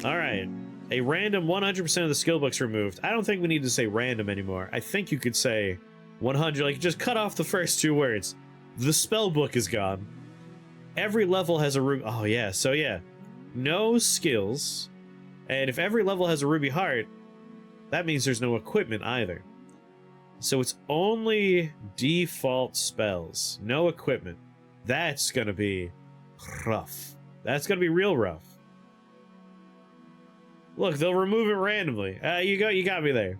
Alright. A random 100% of the skill book's removed. I don't think we need to say random anymore. I think you could say 100, like just cut off the first two words. The spell book is gone. Every level has a ruby. Oh yeah, so yeah. No skills. And if every level has a ruby heart, that means there's no equipment either. So it's only default spells. No equipment. That's gonna be rough. That's gonna be real rough. Look, they'll remove it randomly. You got me there.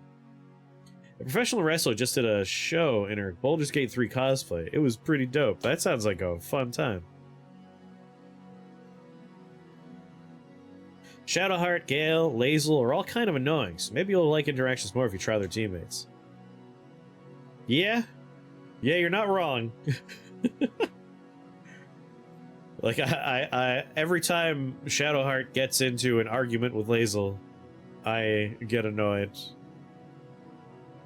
A professional wrestler just did a show in her Baldur's Gate 3 cosplay. It was pretty dope. That sounds like a fun time. Shadowheart, Gale, Lae'zel are all kind of annoying, so maybe you'll like interactions more if you try their teammates. Yeah? Yeah, you're not wrong. Like, I every time Shadowheart gets into an argument with Lae'zel, I get annoyed.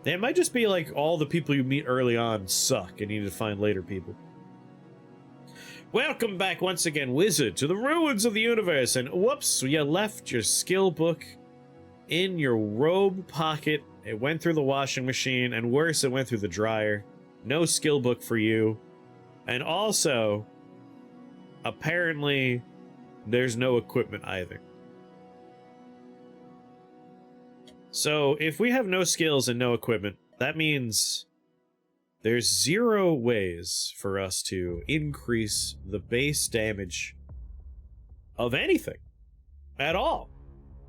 It might just be like all the people you meet early on suck and you need to find later people. Welcome back once again, Wizard, to the ruins of the universe, and whoops, you left your skill book in your robe pocket. It went through the washing machine, and worse, it went through the dryer. No skill book for you. And also, apparently, there's no equipment either. So, if we have no skills and no equipment, that means there's 0 ways for us to increase the base damage of anything at all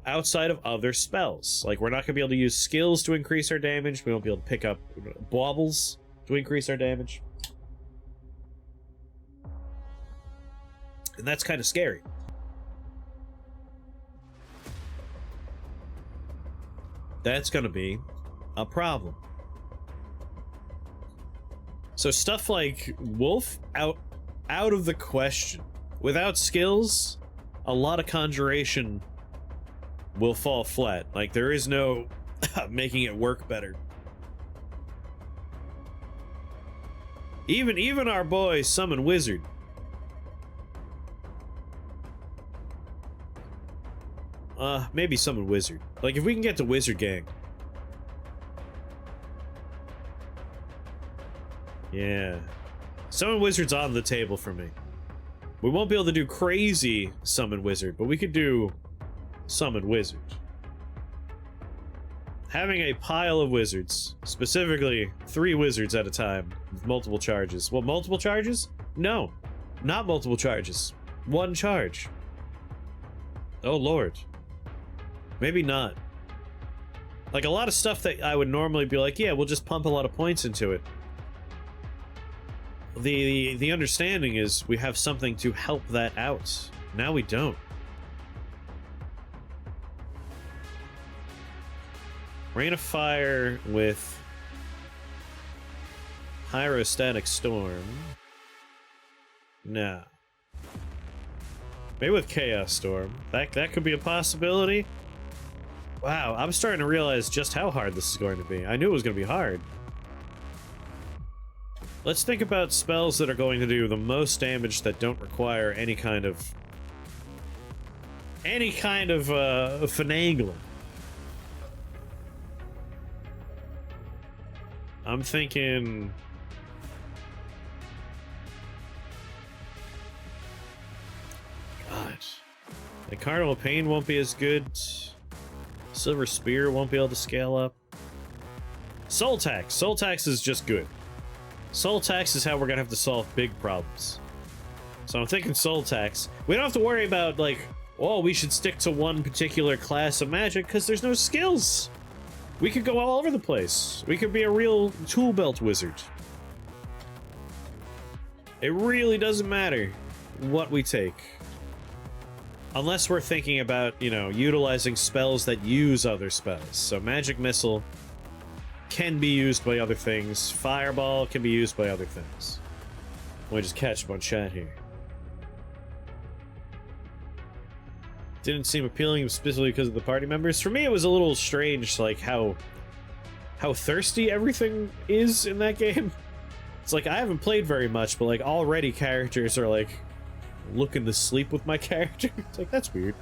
outside of other spells. Like, we're not going to be able to use skills to increase our damage. We won't be able to pick up baubles to increase our damage. And that's kind of scary. That's going to be a problem. So stuff like Wolf, out of the question. Without skills, a lot of conjuration will fall flat. Like, there is no making it work better. Even our boy Summon Wizard. Maybe Summon Wizard. Like, if we can get to Wizard Gang. Yeah. Summon Wizard's on the table for me. We won't be able to do crazy Summon Wizard, but we could do Summon Wizard. Having a pile of wizards, specifically 3 wizards at a time, with multiple charges. Well, multiple charges? No, not multiple charges. 1 charge. Oh lord. Maybe not. Like, a lot of stuff that I would normally be like, yeah, we'll just pump a lot of points into it. The understanding is we have something to help that out. Now we don't. Rain of Fire with Pyrostatic Storm. Nah. Maybe with Chaos Storm. That could be a possibility. Wow, I'm starting to realize just how hard this is going to be. I knew it was going to be hard. Let's think about spells that are going to do the most damage that don't require any kind of finagling. I'm thinking... God. The Carnival Pain won't be as good. Silver Spear won't be able to scale up. Soul Tax. Soul Tax is just good. Soul Tax is how we're gonna have to solve big problems. So I'm thinking Soul Tax. We don't have to worry about, like, oh, we should stick to one particular class of magic because there's no skills. We could go all over the place. We could be a real tool belt wizard. It really doesn't matter what we take. Unless we're thinking about, you know, utilizing spells that use other spells. So Magic Missile can be used by other things. Fireball can be used by other things. Let me just catch up on chat here. Didn't seem appealing specifically because of the party members. For me, it was a little strange, like, how thirsty everything is in that game. It's like, I haven't played very much, but, like, already characters are, like, looking to sleep with my character. It's like, that's weird.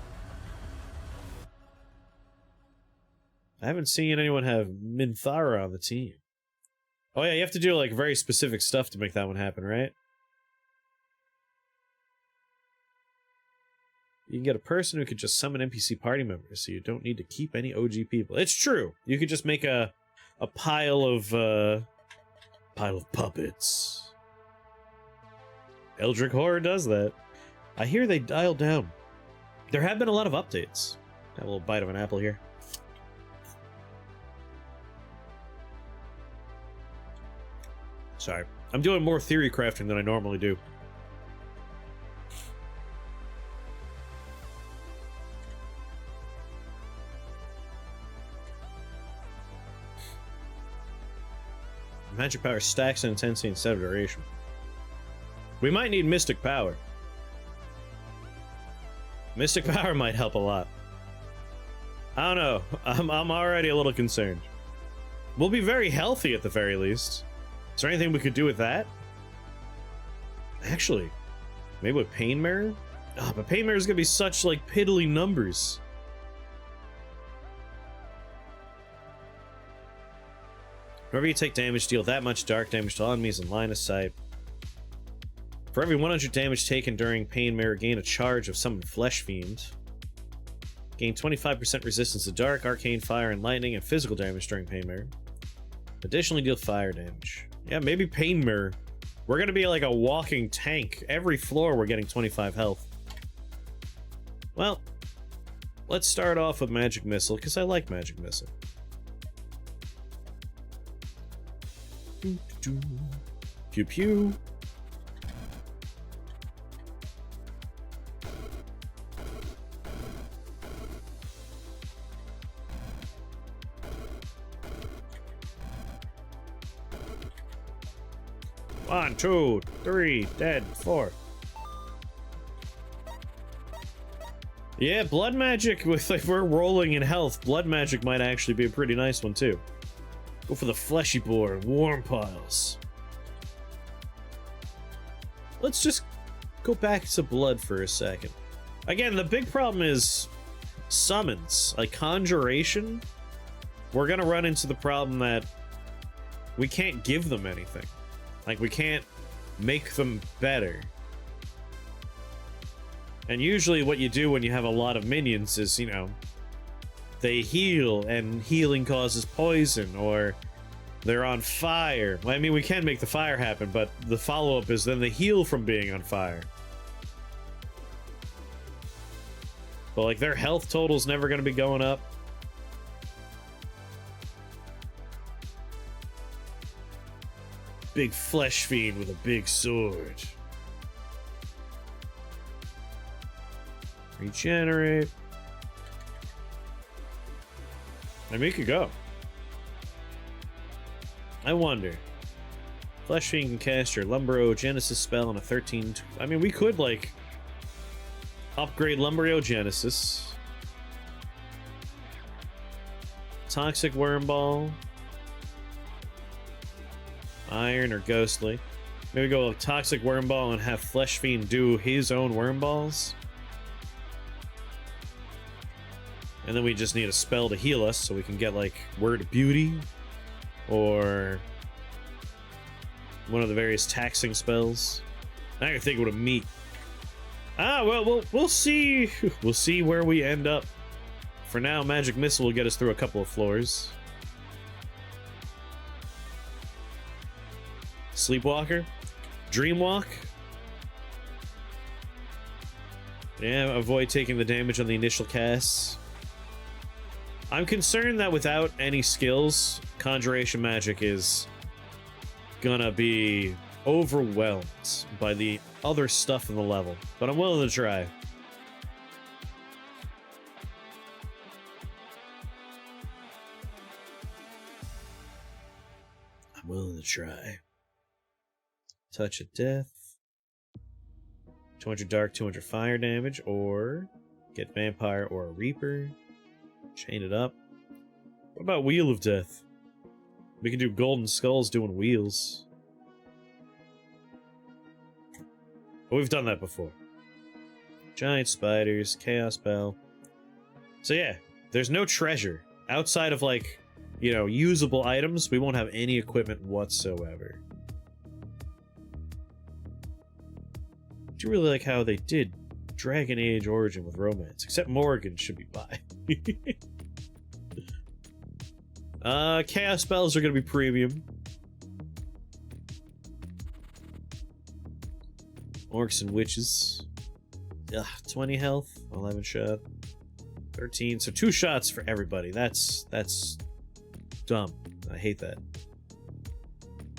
I haven't seen anyone have Minthara on the team. Oh yeah, you have to do like very specific stuff to make that one happen, right? You can get a person who could just summon NPC party members, so you don't need to keep any OG people. It's true. You could just make a pile of puppets. Eldritch Horror does that. I hear they dialed down. There have been a lot of updates. Have a little bite of an apple here. Sorry. I'm doing more theory crafting than I normally do. Magic power stacks in intensity instead of duration. We might need mystic power. Mystic power might help a lot. I don't know. I'm already a little concerned. We'll be very healthy at the very least. Is there anything we could do with that? Actually, maybe with Pain Mirror? Oh, but Pain Mirror is gonna be such like piddly numbers. Whenever you take damage, deal that much dark damage to all enemies in line of sight. For every 100 damage taken during Pain Mirror, gain a charge of Summon Flesh Fiend. Gain 25% resistance to dark, arcane, fire, and lightning, and physical damage during Pain Mirror. Additionally, deal fire damage. Yeah, maybe Pain Mirror. We're gonna be like a walking tank. Every floor we're getting 25 health. Well, let's start off with Magic Missile, because I like Magic Missile. Pew pew. One, two, three, dead, four. Yeah, blood magic, with if we're rolling in health, blood magic might actually be a pretty nice one too. Go for the fleshy boar, warm piles. Let's just go back to blood for a second. Again, the big problem is summons, like conjuration. We're gonna run into the problem that we can't give them anything. Like, we can't make them better. And usually what you do when you have a lot of minions is, you know, they heal, and healing causes poison, or they're on fire. I mean, we can make the fire happen, but the follow-up is then they heal from being on fire. But, like, their health total's never gonna be going up. Big flesh fiend with a big sword. Regenerate. And we could go. I wonder. Flesh fiend can cast your Lumberogenesis spell on a 13. I mean, we could, like, upgrade Lumberogenesis. Toxic Worm Ball. Iron or Ghostly. Maybe go with Toxic Worm Ball and have Flesh Fiend do his own Worm Balls. And then we just need a spell to heal us, so we can get, like, Word of Beauty. Or one of the various taxing spells. Now you're thinking of meat. Ah, well, we'll see. We'll see where we end up. For now, Magic Missile will get us through a couple of floors. Sleepwalker? Dreamwalk? Yeah, avoid taking the damage on the initial casts. I'm concerned that without any skills, Conjuration Magic is gonna be overwhelmed by the other stuff in the level. But I'm willing to try. I'm willing to try. Touch of Death. 200 dark, 200 fire damage, or get Vampire or a Reaper. Chain it up. What about Wheel of Death? We can do Golden Skulls doing wheels. But we've done that before. Giant Spiders, Chaos Bell. So yeah, there's no treasure Outside of, like, you know, usable items, we won't have any equipment whatsoever. Do you really like how they did Dragon Age Origin with romance? Except Morgan should be bi. Chaos spells are gonna be premium. Orcs and witches. Ugh, 20 health, 11 shot, 13. So 2 shots for everybody. That's dumb. I hate that.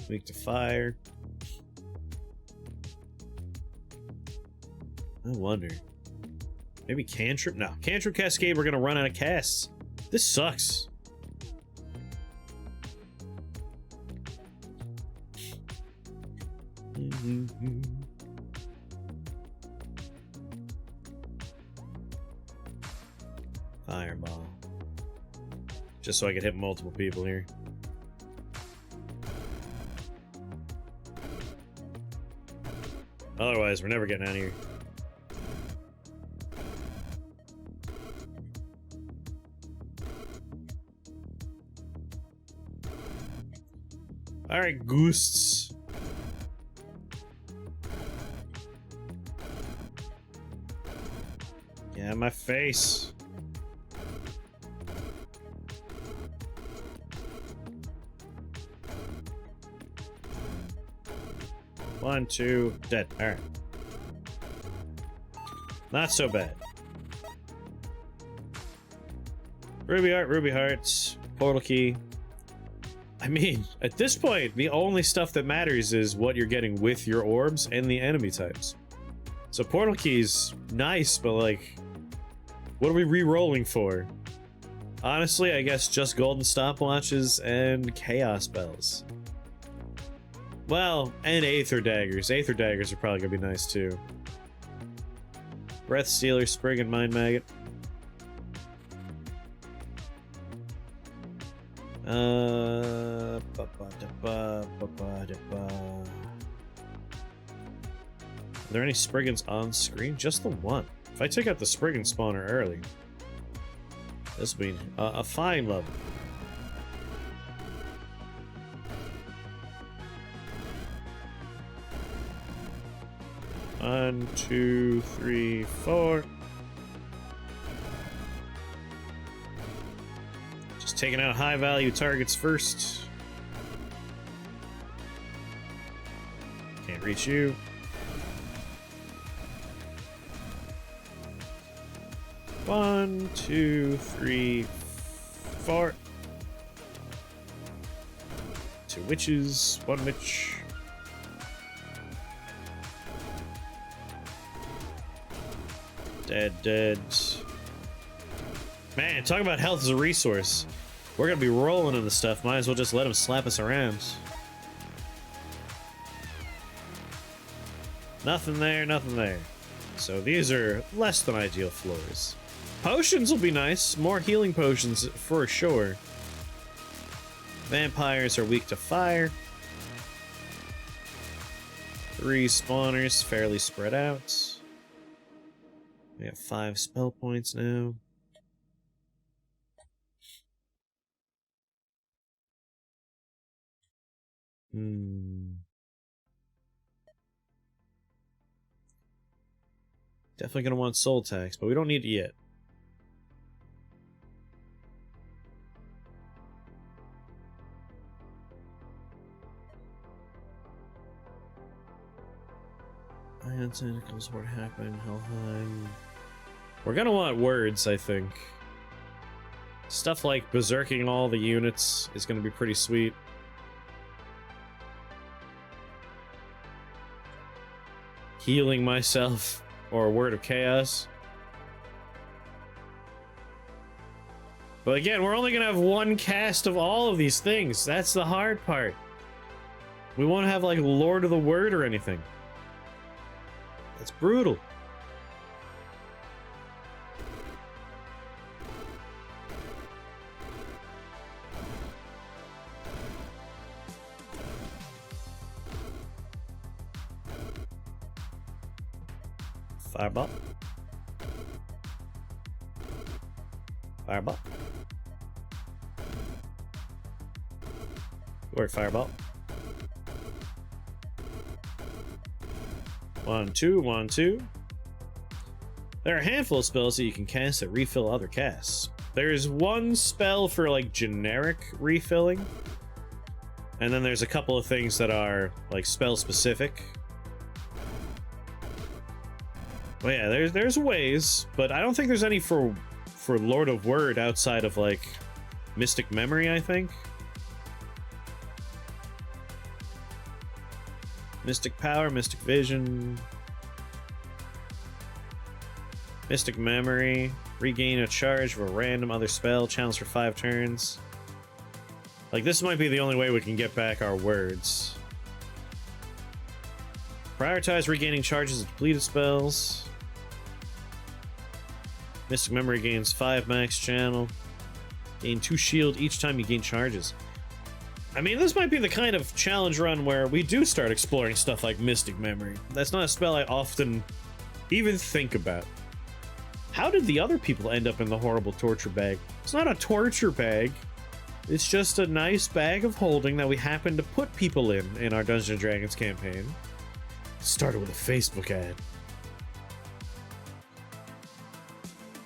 Weak to fire. I wonder. Maybe cantrip? No. Cantrip Cascade, we're gonna run out of casts. This sucks. Fireball. Just so I could hit multiple people here. Otherwise, we're never getting out of here. Alright, ghosts. Yeah, my face. One, two, dead. Alright. Not so bad. Ruby hearts, portal key. I mean, at this point, the only stuff that matters is what you're getting with your orbs and the enemy types. So portal key's nice, but like, what are we re-rolling for? Honestly, I guess just golden stopwatches and chaos spells. Well, and Aether Daggers. Aether Daggers are probably gonna be nice too. Breath Stealer, Spring, and Mind Maggot. Are there any Spriggans on screen? Just the one. If I take out the Spriggan spawner early, this will be a fine level. One, two, three, four. Just taking out high value targets first. Can't reach you. One, two, three, four. 2 witches, 1 witch. Dead. Man, talking about health as a resource. We're gonna be rolling in the stuff. Might as well just let him slap us around. Nothing there, nothing there. So these are less than ideal floors. Potions will be nice. More healing potions for sure. Vampires are weak to fire. 3 spawners, fairly spread out. We have 5 spell points now. Definitely gonna want soul tax, but we don't need it yet. Ion Tentacles, what happened? Helheim. We're gonna want words, I think. Stuff like berserking all the units is gonna be pretty sweet. Healing myself, or a word of chaos. But again, we're only gonna have 1 cast of all of these things. That's the hard part. We won't have like Lord of the Word or anything. That's brutal. Fireball. Work fireball. 1, 2, 1, 2. There are a handful of spells that you can cast that refill other casts. There's one spell for like generic refilling, and then there's a couple of things that are like spell specific. Well, yeah, there's ways, but I don't think there's any for Lord of Word outside of like Mystic Memory, I think. Mystic Power, Mystic Vision, Mystic Memory, regain a charge of a random other spell, challenge for 5 turns. Like, this might be the only way we can get back our words. Prioritize regaining charges of depleted spells. Mystic Memory gains 5 max channel. Gain 2 shield each time you gain charges. I mean, this might be the kind of challenge run where we do start exploring stuff like Mystic Memory. That's not a spell I often even think about. How did the other people end up in the horrible torture bag? It's not a torture bag. It's just a nice bag of holding that we happen to put people in our Dungeons & Dragons campaign. It started with a Facebook ad.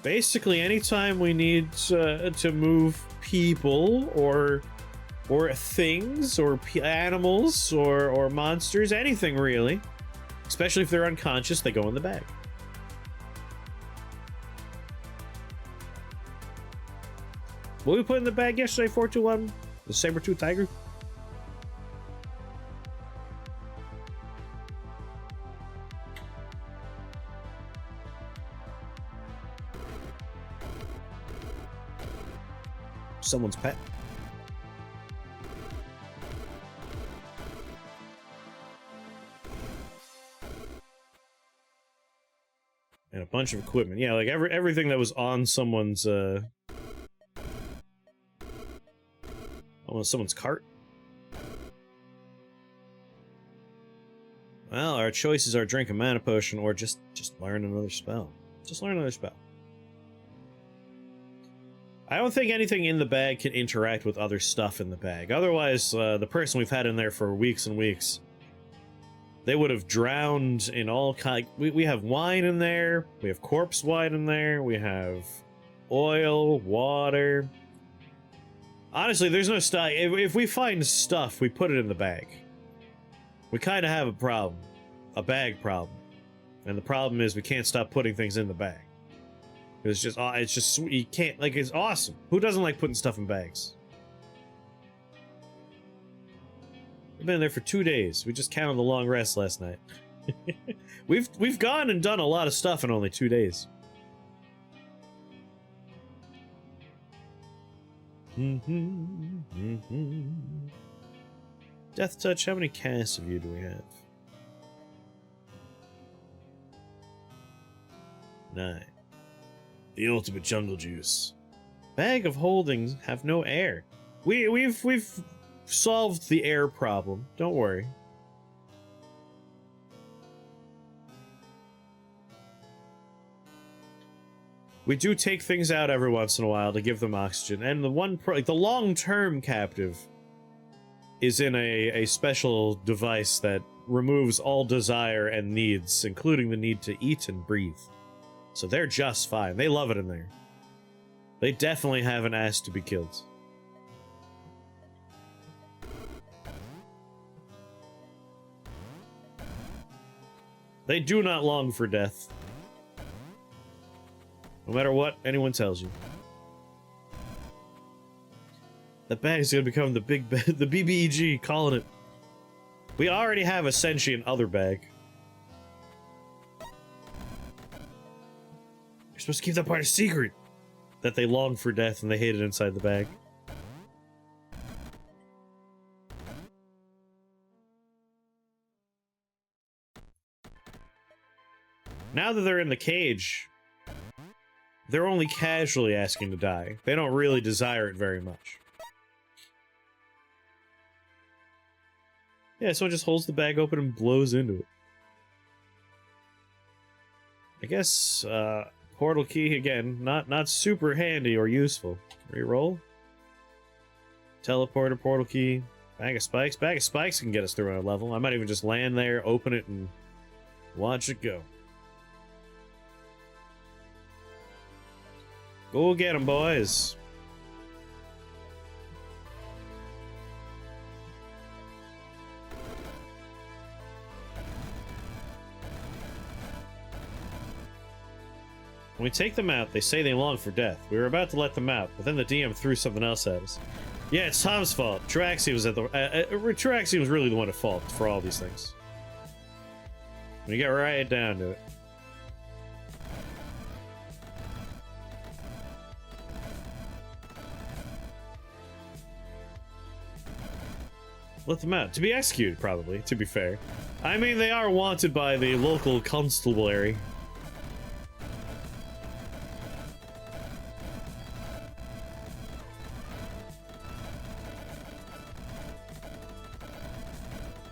Basically, anytime we need to move people or things or animals or monsters, anything really, especially if they're unconscious, they go in the bag. What we put in the bag yesterday? 421, the saber-tooth tiger. Someone's pet. And a bunch of equipment. Yeah, like everything that was on someone's cart. Well, our choices are drink a mana potion or just learn another spell. Just learn another spell. I don't think anything in the bag can interact with other stuff in the bag. Otherwise, the person we've had in there for weeks and weeks, they would have drowned in all kind. We have wine in there. We have corpse wine in there. We have oil, water. Honestly, there's no stuff. If we find stuff, we put it in the bag. We kind of have a problem. A bag problem. And the problem is we can't stop putting things in the bag. It's just, you can't, like, it's awesome. Who doesn't like putting stuff in bags? We've been there for 2 days. We just counted the long rest last night. We've gone and done a lot of stuff in only 2 days. Death Touch, how many casts of you do we have? 9. The ultimate jungle juice. Bag of holdings have no air. We've solved the air problem. Don't worry. We do take things out every once in a while to give them oxygen, and the the long-term captive is in a special device that removes all desire and needs, including the need to eat and breathe. So they're just fine. They love it in there. They definitely haven't asked to be killed. They do not long for death. No matter what anyone tells you. That bag is gonna become the the BBEG, calling it. We already have a sentient other bag. You're supposed to keep that part a secret. That they long for death and they hate it inside the bag. Now that they're in the cage, they're only casually asking to die. They don't really desire it very much. Yeah, so it just holds the bag open and blows into it. I guess, portal key, again, not super handy or useful. Reroll. Teleporter, portal key. Bag of spikes. Bag of spikes can get us through our level. I might even just land there, open it, and watch it go. Go get them, boys. When we take them out, they say they long for death. We were about to let them out, but then the DM threw something else at us. Yeah, it's Tom's fault. Traxie was Traxie was really the one at fault for all these things. When you get right down to it. Let them out. To be executed, probably, to be fair. I mean, they are wanted by the local constabulary.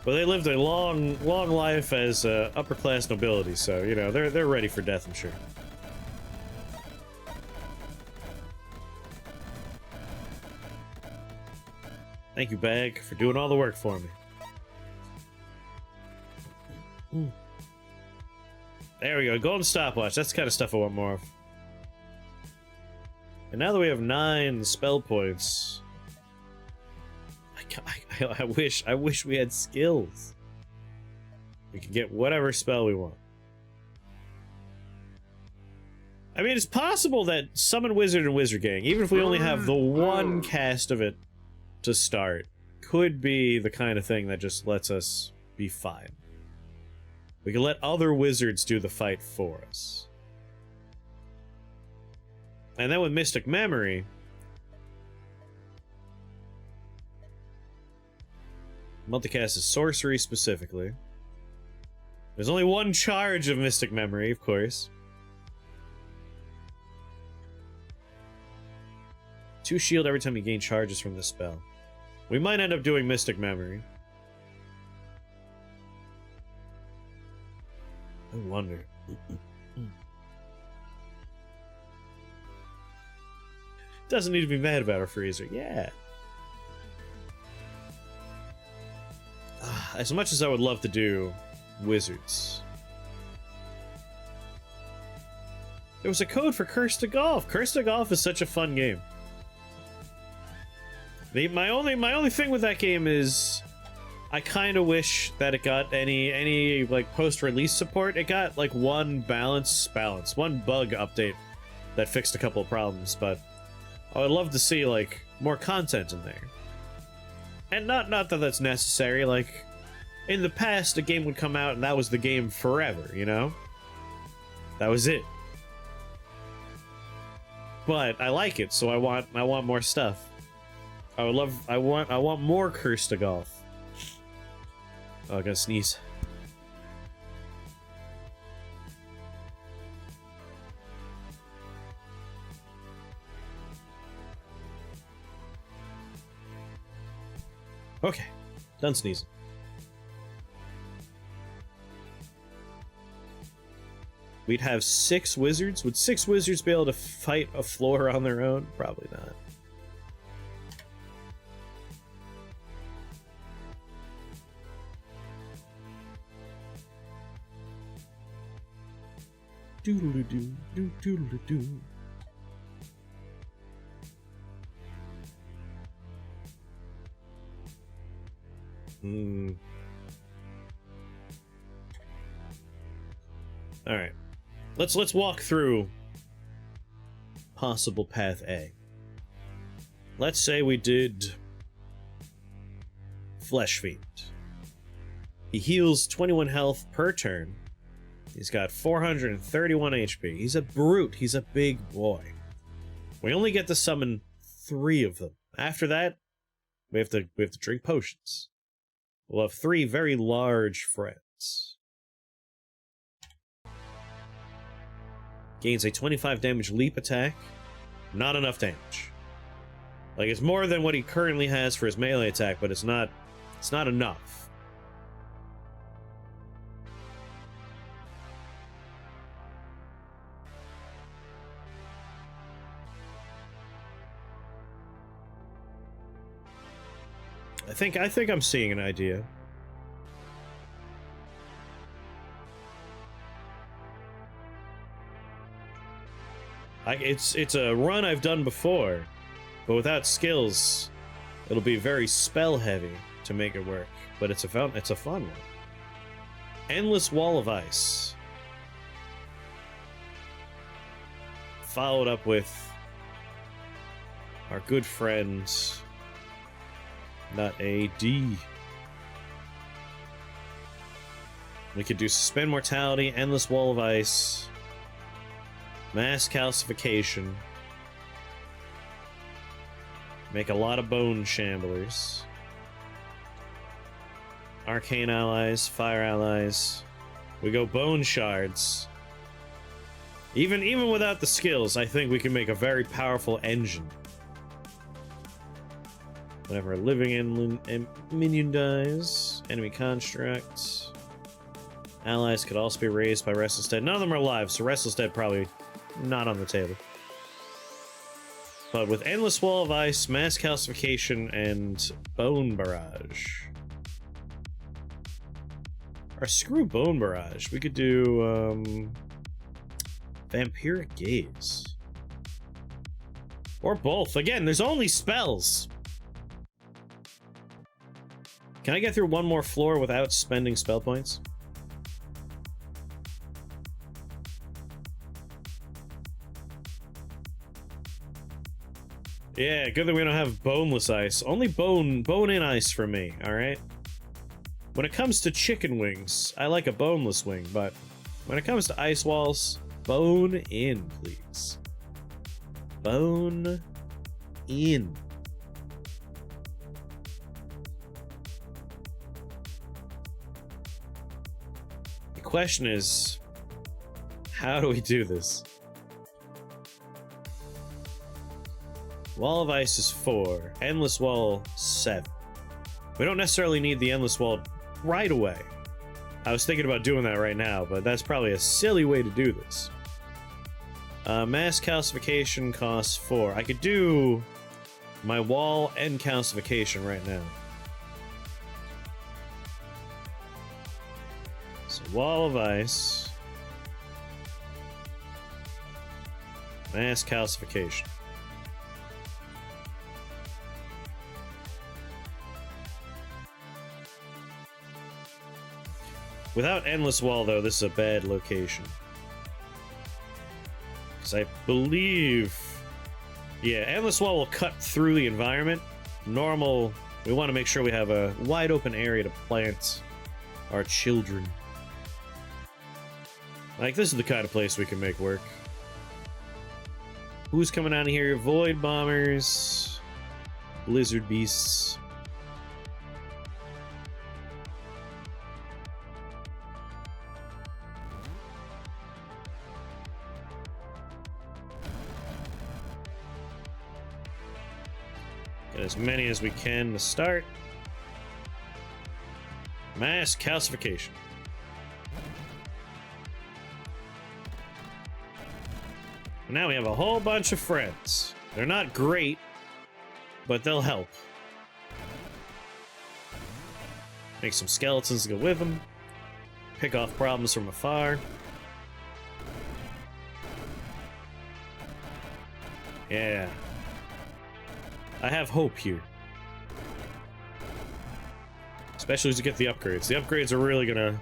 But they lived a long life as upper-class nobility, so, you know, they're ready for death, I'm sure. Thank you, Bag, for doing all the work for me. There we go, golden stopwatch. That's the kind of stuff I want more of. And now that we have 9 spell points... I wish we had skills. We can get whatever spell we want. I mean, it's possible that Summon Wizard and Wizard Gang, even if we only have the one cast of it to start, could be the kind of thing that just lets us be fine. We can let other wizards do the fight for us. And then with Mystic Memory... multicast is sorcery specifically. There's only one charge of Mystic Memory, of course. 2 shield every time you gain charges from this spell. We might end up doing Mystic Memory. I wonder. Doesn't need to be mad about a freezer. Yeah. As much as I would love to do wizards. There was a code for Curse to Golf. Curse to Golf is such a fun game. My only thing with that game is I kind of wish that it got any like post-release support. It got like one bug update that fixed a couple of problems, but I would love to see like more content in there. And not that that's necessary, like, in the past, a game would come out and that was the game forever, you know? That was it. But I like it, so I want more stuff. I want more Curse to Golf. Oh, I gotta sneeze. Okay, done sneezing. We'd have 6 wizards. Would 6 wizards be able to fight a floor on their own? Probably not. Doodle-doo, doodle-doo. All right. Let's walk through possible path A. Let's say we did Flesh Fiend. He heals 21 health per turn. He's got 431 HP. He's a brute. He's a big boy. We only get to summon 3 of them. After that, we have to drink potions. We'll have 3 very large friends. Gains a 25 damage leap attack. Not enough damage. Like, it's more than what he currently has for his melee attack, but it's not enough. I think I'm seeing an idea. It's a run I've done before, but without skills, it'll be very spell heavy to make it work. But it's a fun one. Endless Wall of Ice. Followed up with our good friend, not AD. We could do Suspend Mortality, Endless Wall of Ice, Mass Calcification, make a lot of Bone Shamblers, Arcane Allies, Fire Allies. We go Bone Shards. Even without the skills, I think we can make a very powerful engine. Whenever a living minion dies, enemy construct. Allies could also be raised by Restless Dead. None of them are alive, so Restless Dead probably not on the table. But with Endless Wall of Ice, Mass Calcification, and Bone Barrage. Or screw Bone Barrage. We could do, Vampiric Gaze. Or both. Again, there's only spells. Can I get through one more floor without spending spell points? Yeah, good that we don't have boneless ice. Only bone-in ice for me, alright? When it comes to chicken wings, I like a boneless wing, but when it comes to ice walls, bone in, please. Bone in. The question is, how do we do this? Wall of Ice is 4. Endless Wall, 7. We don't necessarily need the Endless Wall right away. I was thinking about doing that right now, but that's probably a silly way to do this. Mass Calcification costs 4. I could do my wall and calcification right now. So Wall of Ice. Mass Calcification. Without Endless Wall, though, this is a bad location. Because I believe... Yeah, Endless Wall will cut through the environment. Normal, we want to make sure we have a wide open area to plant our children. Like, this is the kind of place we can make work. Who's coming out of here? Void Bombers. Lizard Beasts. Get as many as we can to start. Mass Calcification. Now we have a whole bunch of friends. They're not great, but they'll help. Make some skeletons to go with them. Pick off problems from afar. Yeah. I have hope here. Especially as you get the upgrades. The upgrades are really gonna...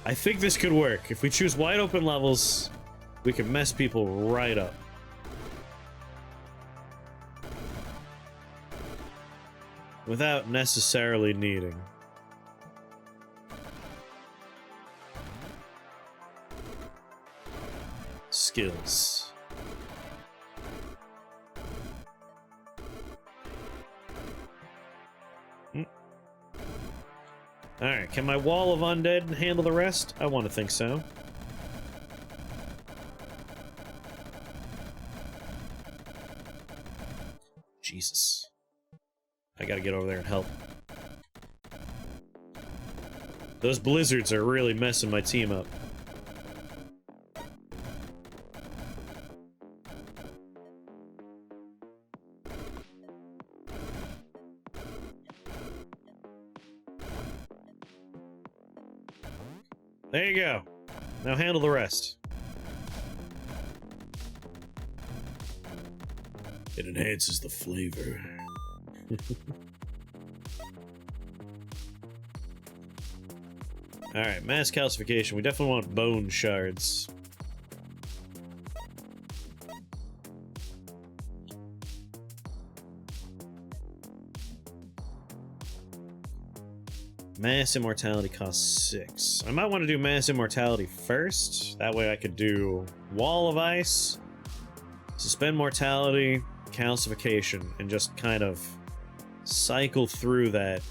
I think this could work. If we choose wide open levels, we can mess people right up. Without necessarily needing. Skills. Alright, can my wall of undead handle the rest? I want to think so. Jesus. I gotta get over there and help. Those blizzards are really messing my team up. There you go. Now handle the rest. It enhances the flavor. Alright, mass calcification. We definitely want bone shards. Mass immortality costs 6. I might want to do mass immortality first. That way I could do wall of ice, suspend mortality, calcification, and just kind of cycle through that.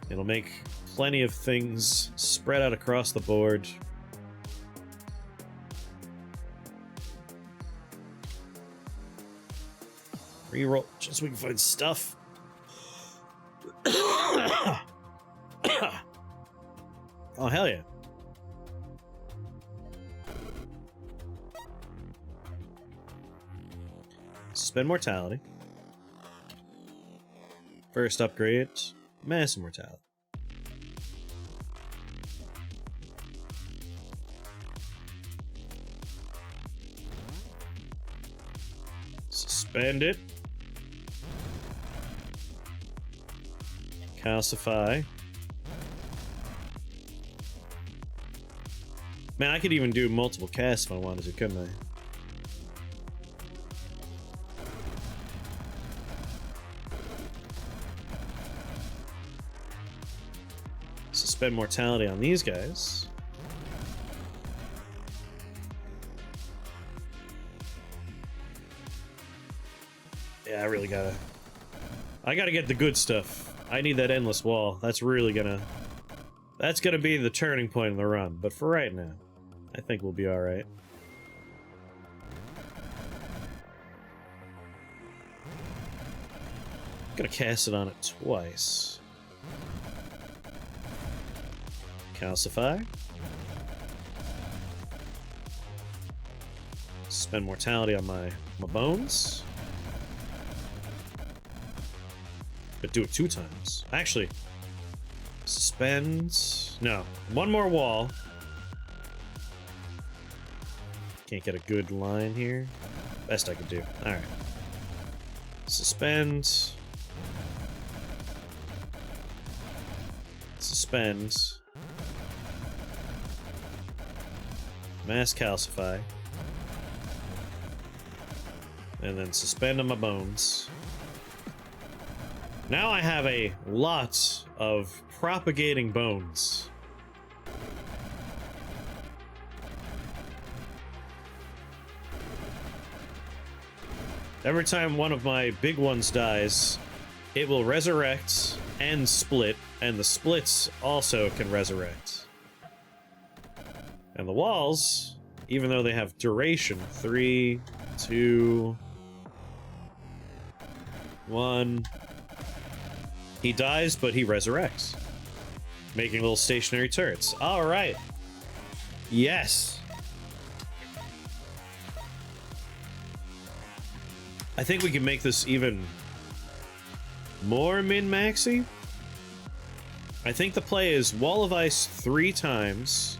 It'll make plenty of things spread out across the board. Reroll just so we can find stuff. Oh, hell yeah. Suspend mortality. First upgrade, mass immortality. Suspend it. Calcify. Man, I could even do multiple casts if I wanted to, couldn't I? Suspend mortality on these guys. Yeah, I gotta get the good stuff. I need that endless wall. That's gonna be the turning point in the run. But for right now, I think we'll be alright. Gonna cast it on it twice. Calcify. Spend mortality on my bones. But do it 2 times. Actually, suspend. No, one more wall. Can't get a good line here. Best I could do. Alright. Suspend. Suspend. Mass calcify. And then suspend on my bones. Now I have a lot of propagating bones. Every time one of my big ones dies, it will resurrect and split, and the splits also can resurrect. And the walls, even though they have duration, 3, 2, 1... He dies, but he resurrects, making little stationary turrets. All right. Yes. I think we can make this even more min-maxy. I think the play is Wall of Ice 3 times,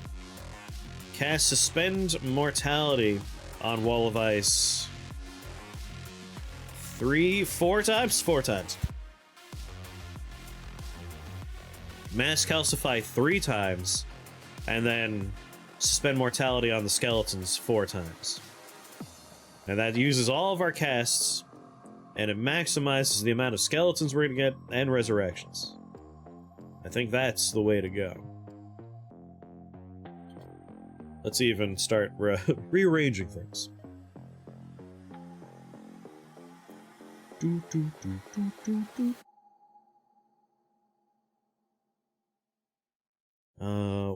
cast Suspend Mortality on Wall of Ice 4 times? 4 times. Mass Calcify 3 times, and then Suspend Mortality on the skeletons 4 times. And that uses all of our casts, and it maximizes the amount of skeletons we're gonna get, and resurrections. I think that's the way to go. Let's even start rearranging things.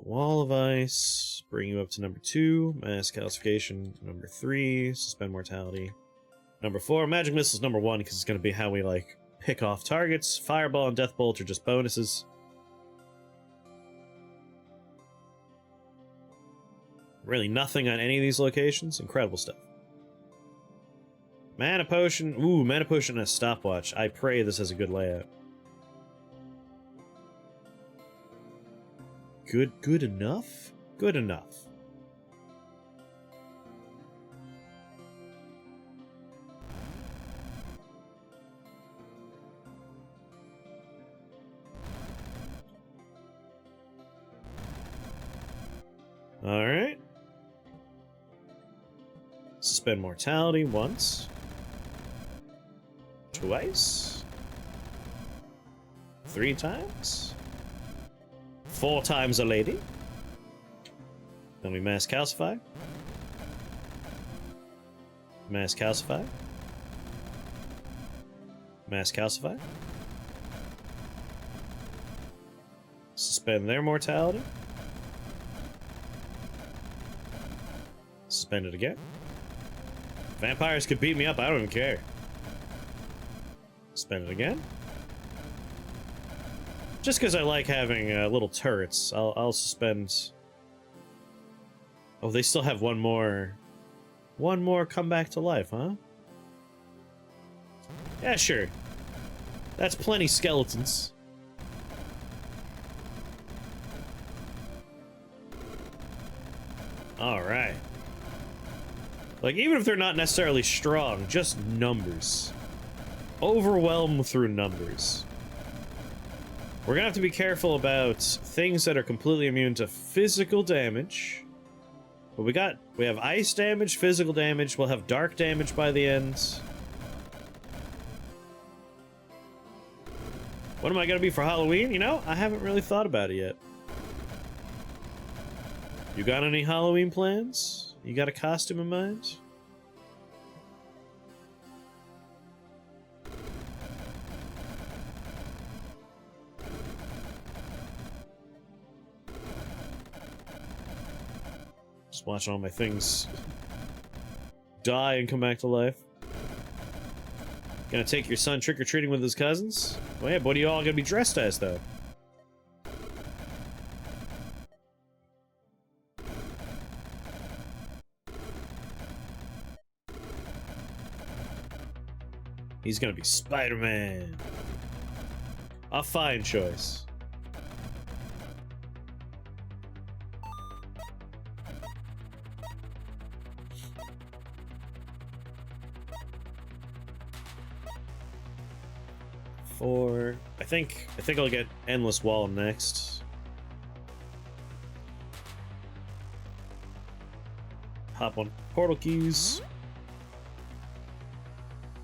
Wall of Ice, bring you up to number 2, Mass Calcification, number 3, Suspend Mortality, number 4, Magic Missiles, number 1, because it's going to be how we, like, pick off targets. Fireball and Death Bolt are just bonuses. Really nothing on any of these locations. Incredible stuff. Mana Potion. Ooh, Mana Potion and a Stopwatch. I pray this has a good layout. Good enough? Good enough. Alright. Suspend mortality once. Twice. 3 times. 4 times a lady. Then we mass calcify. Mass calcify. Mass calcify. Suspend their mortality. Suspend it again. Vampires could beat me up, I don't even care. Suspend it again. Just because I like having little turrets, I'll suspend. Oh, they still have one more come back to life, huh? Yeah, sure. That's plenty skeletons. Alright. Like, even if they're not necessarily strong, just numbers. Overwhelm through numbers. We're gonna have to be careful about things that are completely immune to physical damage. But we have ice damage, physical damage, we'll have dark damage by the end. What am I gonna be for Halloween? You know, I haven't really thought about it yet. You got any Halloween plans? You got a costume in mind? Just watching all my things die and come back to life. Gonna take your son trick-or-treating with his cousins? Well, yeah, what are you all gonna be dressed as, though? He's gonna be Spider-Man. A fine choice. I think I'll get Endless Wall next. Hop on portal keys.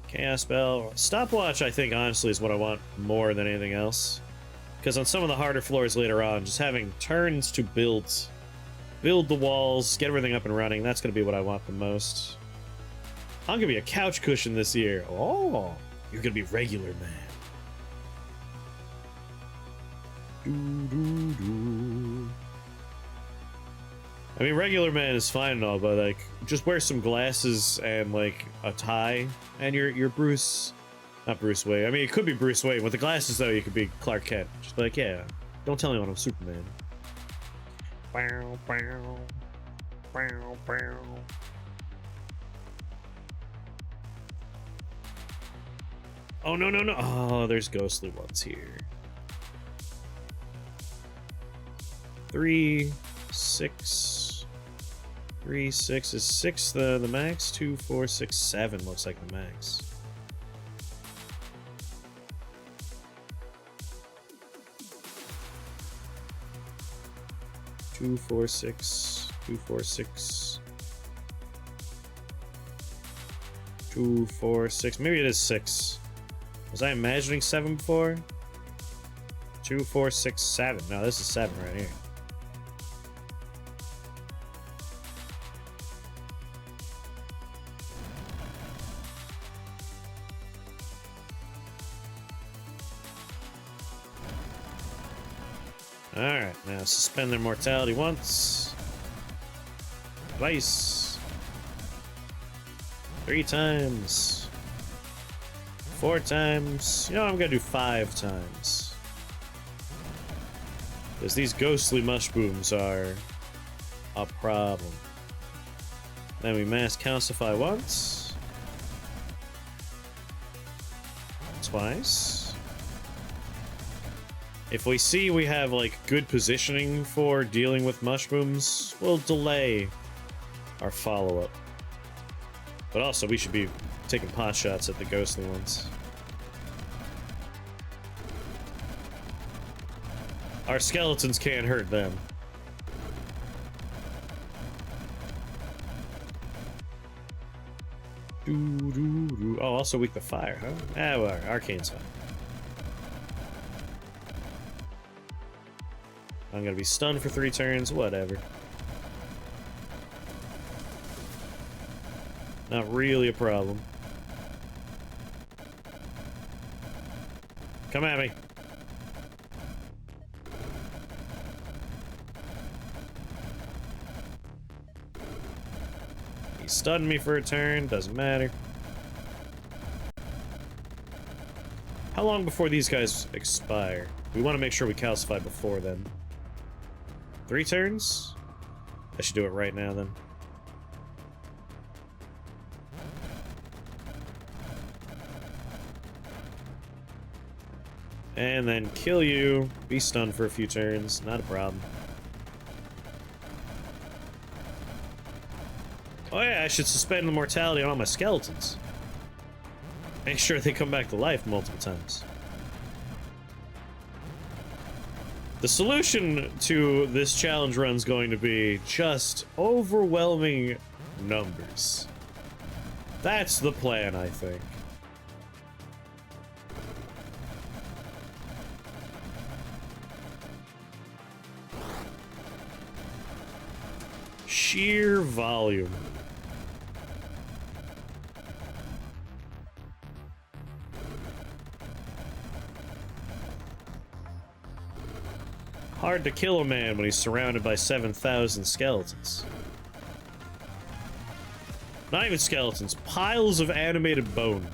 Chaos Spell. Stopwatch, I think, honestly, is what I want more than anything else. Because on some of the harder floors later on, just having turns to build the walls, get everything up and running, that's going to be what I want the most. I'm going to be a couch cushion this year. Oh, you're going to be regular man. I mean, regular man is fine and all, but like, just wear some glasses and like a tie, and you're Bruce, not Bruce Wayne. I mean, it could be Bruce Wayne with the glasses though. You could be Clark Kent. Just be like, yeah, don't tell anyone I'm Superman. Bow, bow, bow, bow. Oh no no no! Oh, there's ghostly ones here. 3, 6. 3, 6 is 6 the max. 2, 4, 6, 7 looks like the max. Two, 4, 6. 2, 4, 6. 2, 4, 6. Maybe it is 6. Was I imagining 7 before? 2, 4, 6, 7. No, this is 7 right here. Alright, now suspend their mortality once. Twice. 3 times. 4 times. You know, I'm gonna do 5 times. Because these ghostly mushrooms are a problem. Then we mass calcify once. Twice. If we see we have, like, good positioning for dealing with mushrooms, we'll delay our follow-up. But also, we should be taking pot shots at the ghostly ones. Our skeletons can't hurt them. Oh, also weak to fire, huh? Ah, well, arcane's fine. I'm gonna be stunned for 3 turns, whatever. Not really a problem. Come at me. He stunned me for a turn, doesn't matter. How long before these guys expire? We want to make sure we calcify before then. 3 turns? I should do it right now then. And then kill you, be stunned for a few turns, not a problem. Oh yeah, I should suspend the mortality on all my skeletons. Make sure they come back to life multiple times. The solution to this challenge run is going to be just overwhelming numbers. That's the plan, I think. Sheer volume. Hard to kill a man when he's surrounded by 7,000 skeletons. Not even skeletons, piles of animated bone.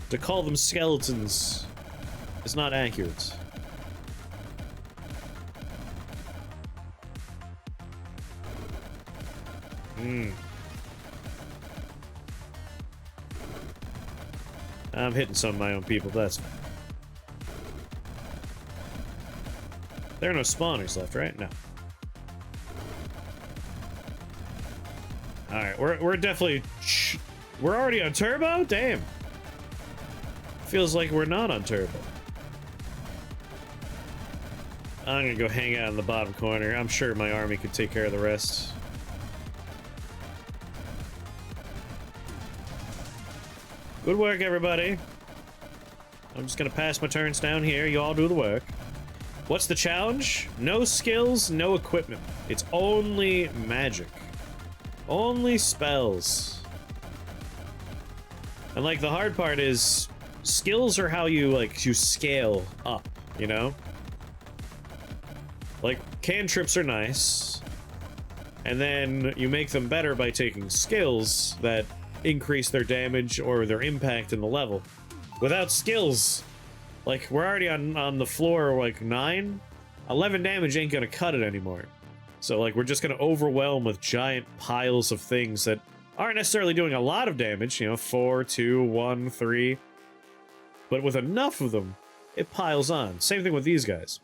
To call them skeletons is not accurate. I'm hitting some of my own people, that's fine. There are no spawners left, right? No. Alright, we're definitely... We're already on turbo? Damn. Feels like we're not on turbo. I'm gonna go hang out in the bottom corner. I'm sure my army could take care of the rest. Good work, everybody. I'm just gonna pass my turns down here. You all do the work. What's the challenge? No skills, no equipment. It's only magic. Only spells. And, like, the hard part is skills are how you, like, you scale up, you know? Like, cantrips are nice. And then you make them better by taking skills that increase their damage or their impact in the level. Without skills, like, we're already on the floor, like, 9? 11 damage ain't gonna cut it anymore. So, like, we're just gonna overwhelm with giant piles of things that aren't necessarily doing a lot of damage, you know, 4, 2, 1, 3. But with enough of them, it piles on. Same thing with these guys.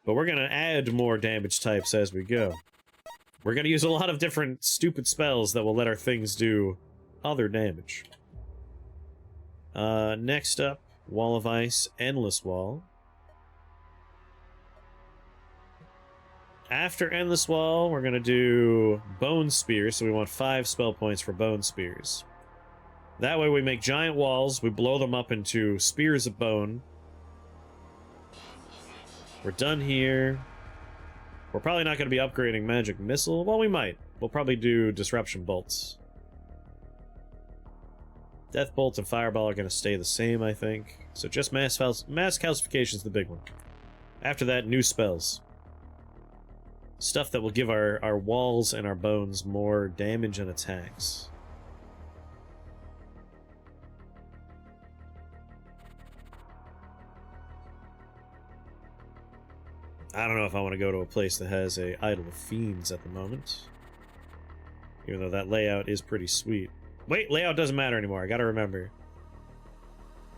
But we're gonna add more damage types as we go. We're gonna use a lot of different stupid spells that will let our things do other damage. Next up, Wall of Ice, Endless Wall. After Endless Wall, we're gonna do Bone Spears, so we want 5 spell points for Bone Spears. That way we make giant walls, we blow them up into spears of bone. We're done here. We're probably not gonna be upgrading Magic Missile. Well, we might. We'll probably do Disruption Bolts. Death Bolt and Fireball are going to stay the same, I think. So just Mass Calcification is the big one. After that, new spells. Stuff that will give our walls and our bones more damage and attacks. I don't know if I want to go to a place that has a Idol of Fiends at the moment. Even though that layout is pretty sweet. Wait, layout doesn't matter anymore, I gotta remember.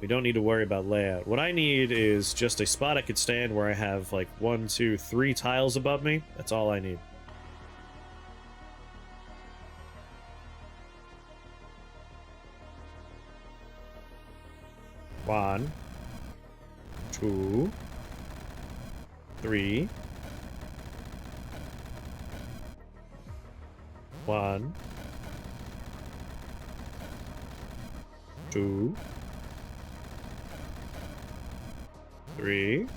We don't need to worry about layout. What I need is just a spot I could stand where I have like 1, 2, 3 tiles above me. That's all I need. One, 2, 3. 1, 2, 3,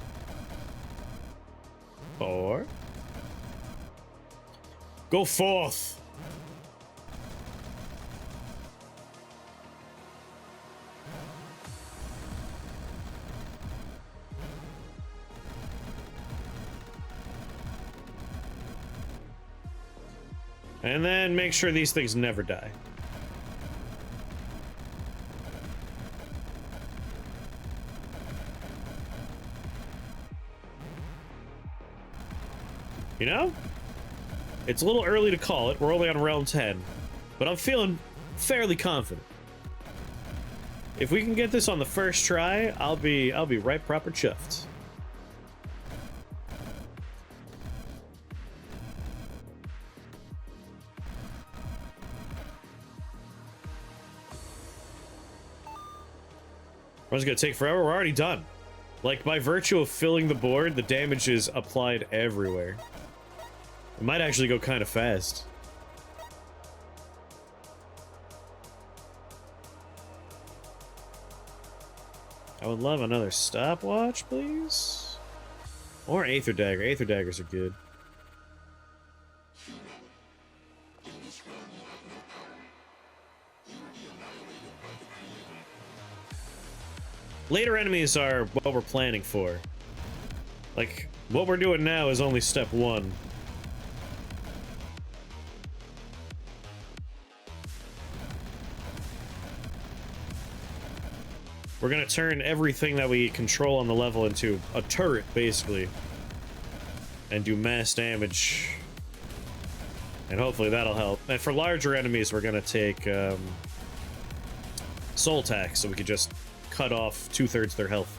4. Go forth. And then make sure these things never die. You know? It's a little early to call it. We're only on realm 10. But I'm feeling fairly confident. If we can get this on the first try, I'll be right proper chuffed. Run's gonna take forever. We're already done. Like, by virtue of filling the board, the damage is applied everywhere. It might actually go kind of fast. I would love another stopwatch, please. Or Aether Dagger. Aether Daggers are good. Later enemies are what we're planning for. Like, what we're doing now is only step 1. We're gonna turn everything that we control on the level into a turret, basically. And do mass damage. And hopefully that'll help. And for larger enemies, we're gonna take soul tax, so we can just cut off 2/3 their health.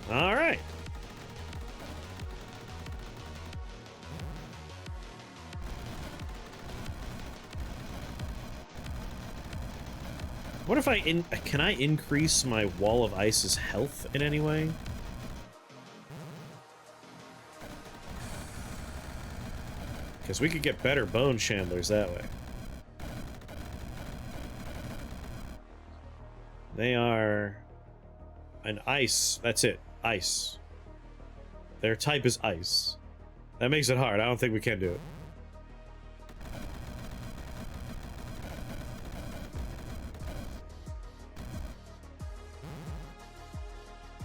All right. What if can I increase my Wall of Ice's health in any way? Because we could get better bone chandlers that way. They are an ice. That's it. Ice. Their type is ice. That makes it hard. I don't think we can do it.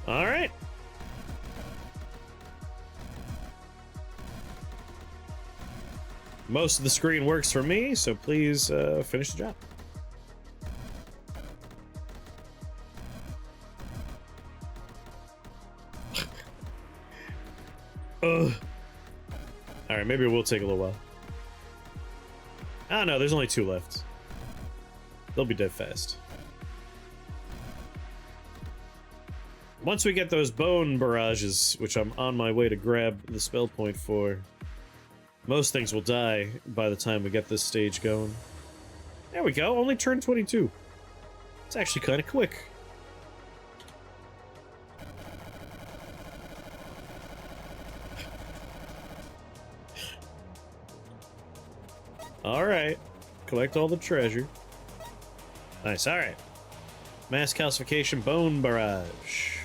All right. Most of the screen works for me, so please finish the job. Ugh. All right, maybe it will take a little while. Ah, no, there's only 2 left. They'll be dead fast. Once we get those bone barrages, which I'm on my way to grab the spell point for, most things will die by the time we get this stage going. There we go, only turn 22. It's actually kind of quick. Alright, collect all the treasure. Nice, alright. Mass calcification bone barrage.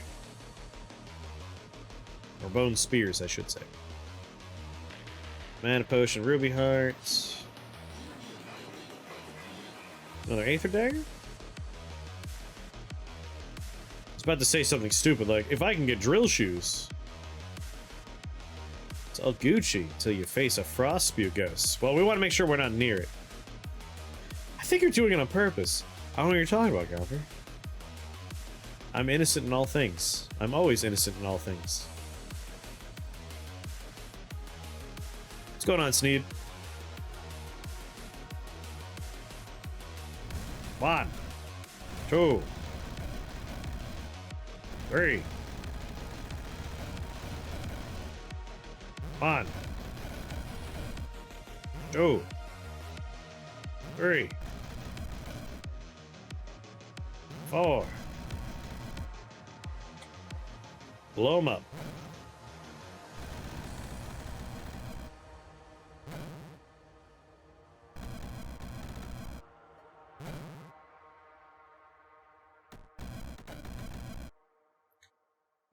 Or bone spears, I should say. Mana potion, ruby hearts. Another Aether Dagger? I was about to say something stupid, like, if I can get drill shoes, it's all Gucci till you face a frost spew ghost. Well, we want to make sure we're not near it. I think you're doing it on purpose. I don't know what you're talking about, Gopher. I'm innocent in all things. I'm always innocent in all things. What's going on, Sneed? 1, 2, 3. 1, 2, 3, 4. Blow 'em up.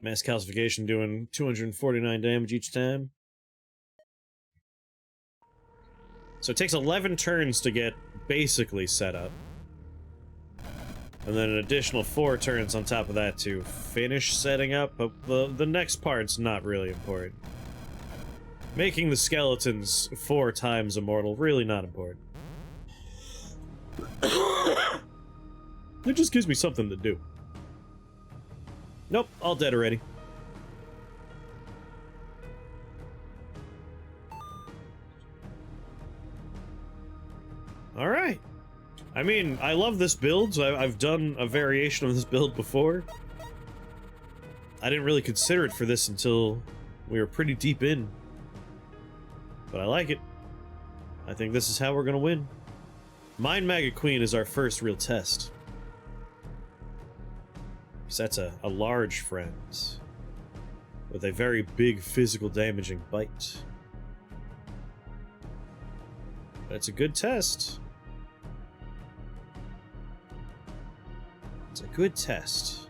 Mass calcification doing 249 damage each time. So it takes 11 turns to get basically set up. And then an additional 4 turns on top of that to finish setting up, but the next part's not really important. Making the skeletons 4 times immortal, really not important. It just gives me something to do. Nope, all dead already. Alright. I mean, I love this build. I've done a variation of this build before. I didn't really consider it for this until we were pretty deep in. But I like it. I think this is how we're gonna win. Mind Maggot Queen is our first real test. So that's a large friend with a very big physical damaging bite. That's a good test. It's a good test.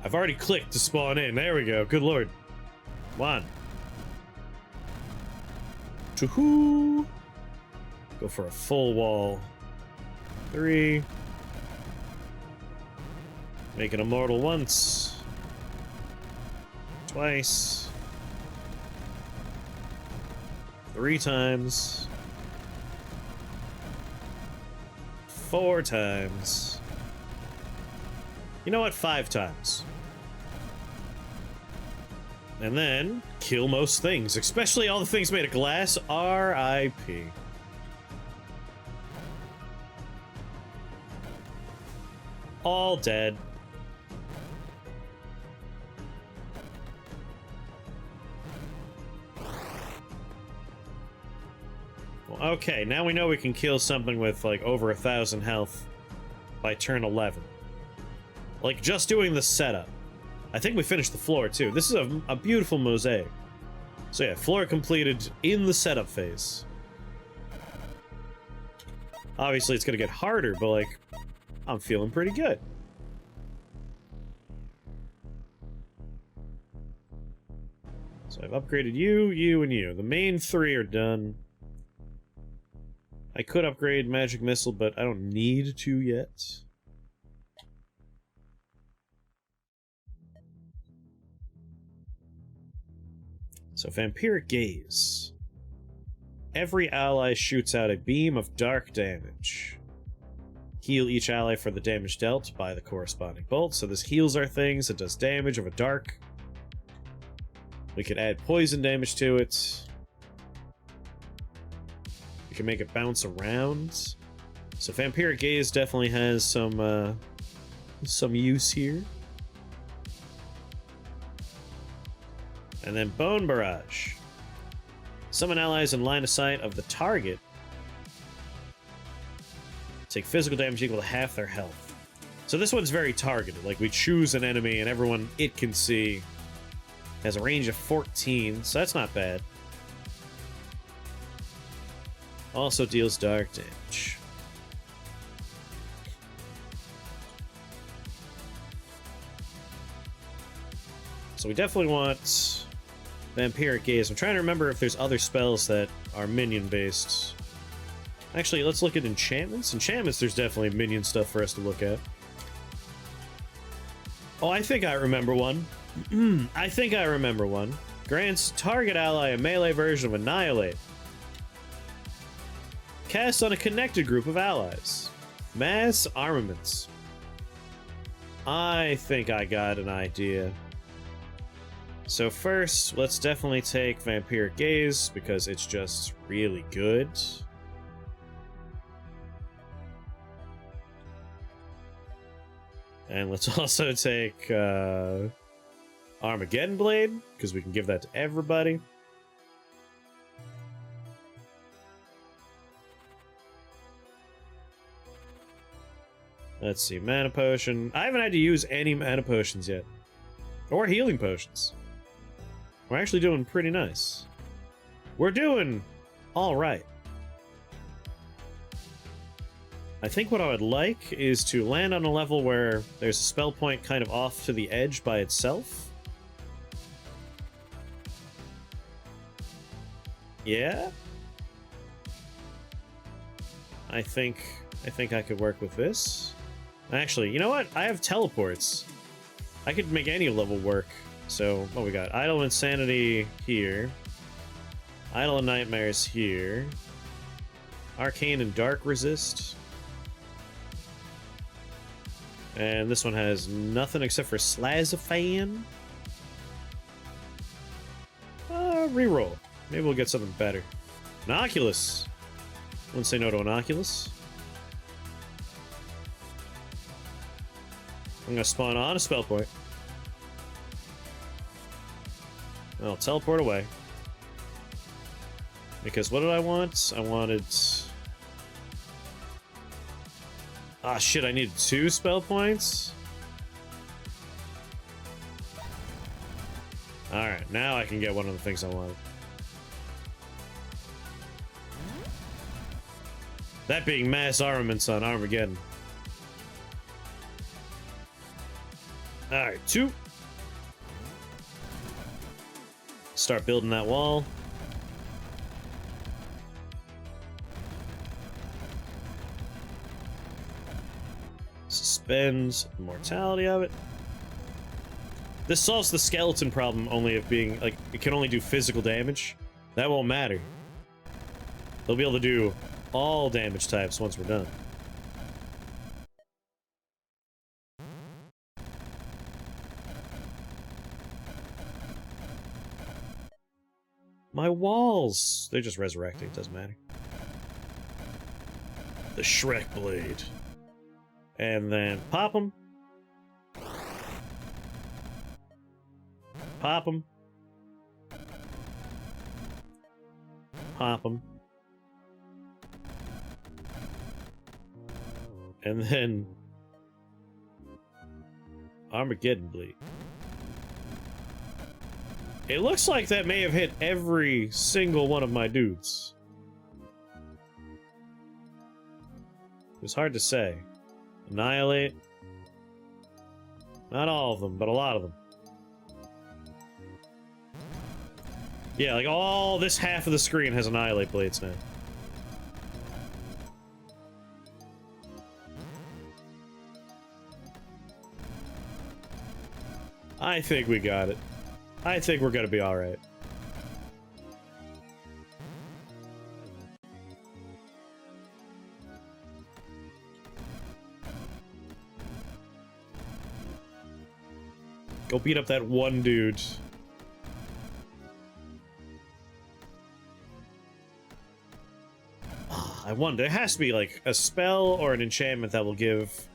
I've already clicked to spawn in. There we go. Good lord. 1. 2. Go for a full wall. 3. Make it immortal once. Twice. 3 times. 4 times. You know what? 5 times. And then, kill most things, especially all the things made of glass. R.I.P. All dead. Well, okay, now we know we can kill something with, like, over 1,000 health by turn 11. Like, just doing the setup. I think we finished the floor, too. This is a beautiful mosaic. So yeah, floor completed in the setup phase. Obviously, it's gonna get harder, but, like, I'm feeling pretty good. So I've upgraded you, you, and you. The main 3 are done. I could upgrade Magic Missile, but I don't need to yet. So, Vampiric Gaze. Every ally shoots out a beam of dark damage. Heal each ally for the damage dealt by the corresponding bolt. So this heals our things, it does damage of a dark. We could add poison damage to it. We can make it bounce around. So Vampiric Gaze definitely has some use here. And then Bone Barrage. Summon allies in line of sight of the target. Take physical damage equal to half their health. So this one's very targeted. Like, we choose an enemy and everyone it can see has a range of 14, so that's not bad. Also deals dark damage. So we definitely want Vampiric Gaze. I'm trying to remember if there's other spells that are minion-based. Actually, let's look at enchantments. Enchantments, there's definitely minion stuff for us to look at. Oh, I think I remember one. I think I remember one. Grants target ally a melee version of Annihilate. Cast on a connected group of allies. Mass armaments. I think I got an idea. So first, let's definitely take Vampiric Gaze, because it's just really good. And let's also take Armageddon Blade, because we can give that to everybody. Let's see, Mana Potion. I haven't had to use any Mana Potions yet. Or Healing Potions. We're actually doing pretty nice. We're doing alright. I think what I would like is to land on a level where there's a spell point kind of off to the edge by itself. Yeah? I think I could work with this. Actually, you know what? I have teleports. I could make any level work. So, what we got? Idle Insanity here. Idle Nightmares here. Arcane and Dark Resist. And this one has nothing except for Slazafan. Reroll. Maybe we'll get something better. Inoculus. Wouldn't say no to Inoculus. I'm gonna spawn on a spell point. I'll teleport away. Because what did I want? I wanted... Ah, shit, I needed 2 spell points? Alright, now I can get one of the things I wanted. That being mass armaments on Armageddon. Alright, 2. Start building that wall. Suspend mortality of it. This solves the skeleton problem only of being, like, it can only do physical damage. That won't matter. They'll be able to do all damage types once we're done. My walls! They're just resurrecting, it doesn't matter. The Shrek Blade. And then pop them. Pop them. Pop them. And then Armageddon Blade. It looks like that may have hit every single one of my dudes. It's hard to say. Annihilate. Not all of them, but a lot of them. Yeah, like all this half of the screen has Annihilate blades now. I think we got it. I think we're gonna be alright. Go beat up that one dude. I wonder, there has to be like a spell or an enchantment that will give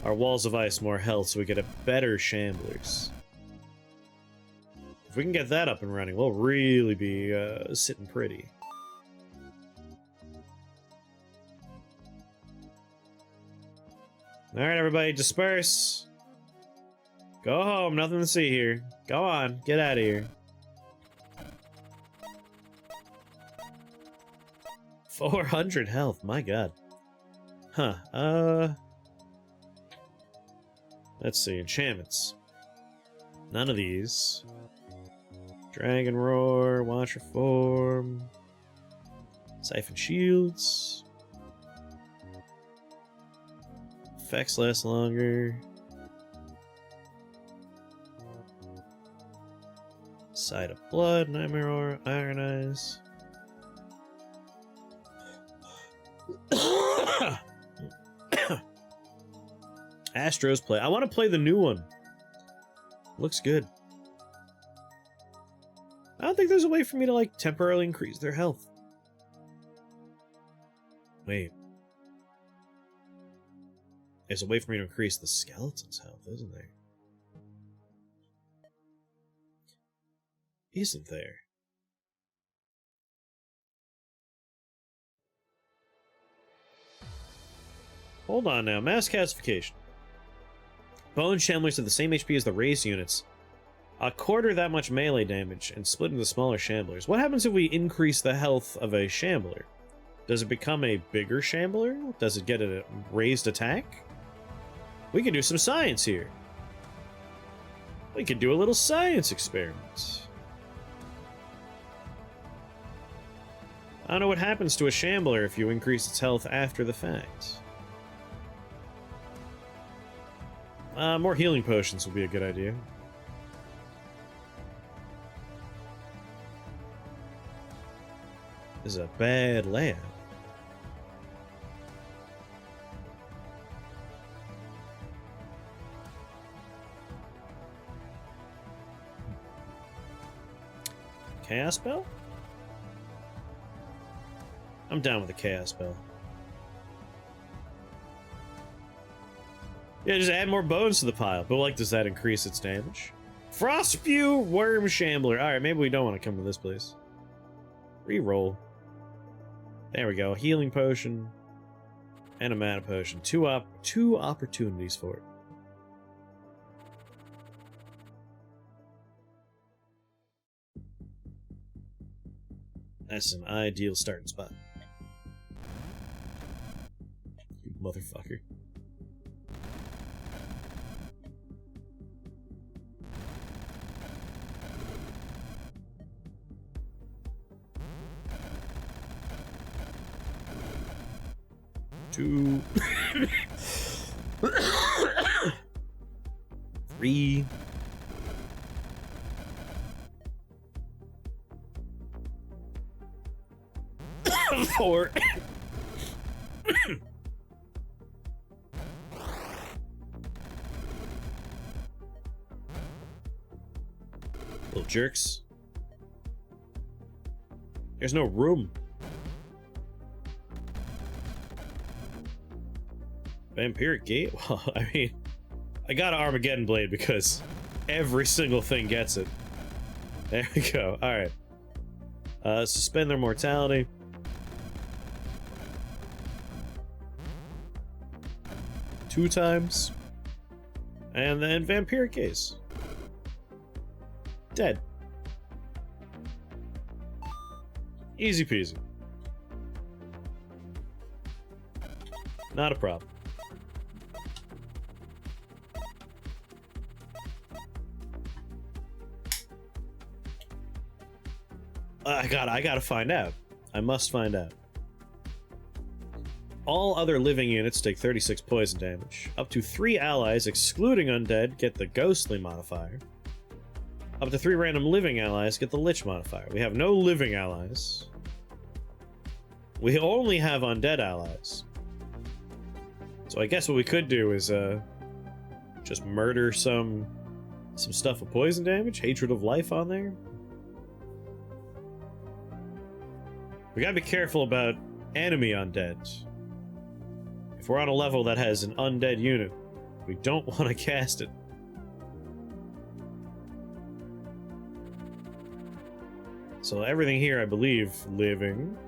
our walls of ice more health so we get a better Shamblers. If we can get that up and running, we'll really be sitting pretty. Alright, everybody, disperse. Go home, nothing to see here. Go on, get out of here. 400 health, my god. Huh, let's see, enchantments. None of these. Dragon Roar, Watcher Form, Siphon Shields. Effects last longer. Side of Blood, Nightmare Aura, Iron Eyes. Astro's Play. I want to play the new one. Looks good. I don't think there's a way for me to, like, temporarily increase their health. Wait. There's a way for me to increase the skeleton's health, isn't there? Isn't there? Hold on now. Mass calcification. Bone shamblers have the same HP as the race units. A quarter that much melee damage and split into smaller shamblers. What happens if we increase the health of a shambler? Does it become a bigger shambler? Does it get a raised attack? We can do some science here. We could do a little science experiment. I don't know what happens to a shambler if you increase its health after the fact. More healing potions would be a good idea. This is a bad layout. Chaos Spell? I'm down with the Chaos Spell. Yeah, just add more bones to the pile. But, like, does that increase its damage? Frost Spew Worm Shambler. Alright, maybe we don't want to come to this place. Reroll. There we go. Healing potion. And a mana potion. Two opportunities for it. That's an ideal starting spot. You motherfucker. Two. 3. 4. Little jerks. There's no room. Vampiric Gate? Well, I mean, I got an Armageddon Blade because every single thing gets it. There we go. Alright. Suspend their mortality. Two times. And then Vampiric Gaze. Dead. Easy peasy. Not a problem. I gotta find out. I must find out. All other living units take 36 poison damage. Up to 3 allies, excluding undead, get the ghostly modifier. Up to 3 random living allies get the lich modifier. We have no living allies. We only have undead allies. So I guess what we could do is just murder some stuff with poison damage, hatred of life on there. We gotta be careful about enemy undead. If we're on a level that has an undead unit, we don't want to cast it. So everything here, I believe, living.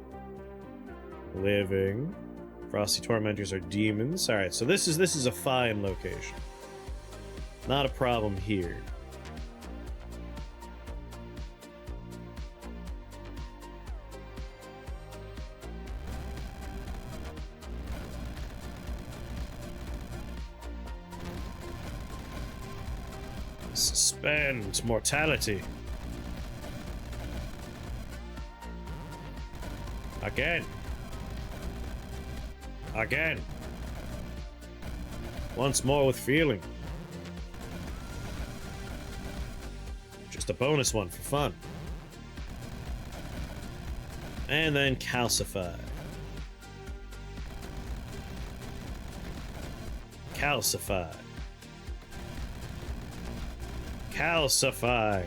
Frosty Tormentors are demons. Alright, so this is a fine location. Not a problem here. Suspend mortality. Again. Once more with feeling. Just Just a bonus one for fun. And then calcify. Calcify. Calcify.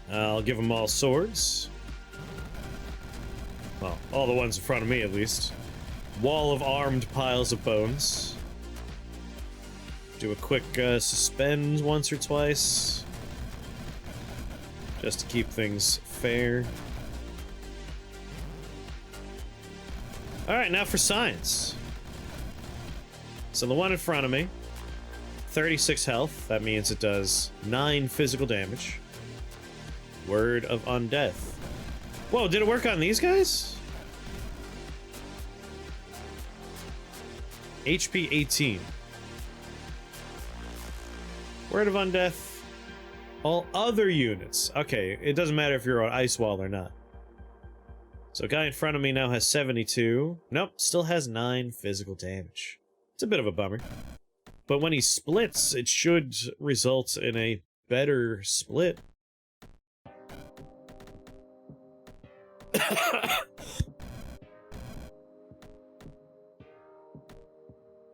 I'll give them all swords. Well, all the ones in front of me, at least. Wall of armed piles of bones. Do a quick suspend once or twice. Just to keep things fair. Alright, now for science. So the one in front of me, 36 health. That means it does 9 physical damage. Word of Undeath. Whoa, did it work on these guys? HP 18. Word of Undeath. All other units. Okay, it doesn't matter if you're on Ice Wall or not. So guy in front of me now has 72. Nope, still has 9 physical damage. It's a bit of a bummer. But when he splits, it should result in a better split.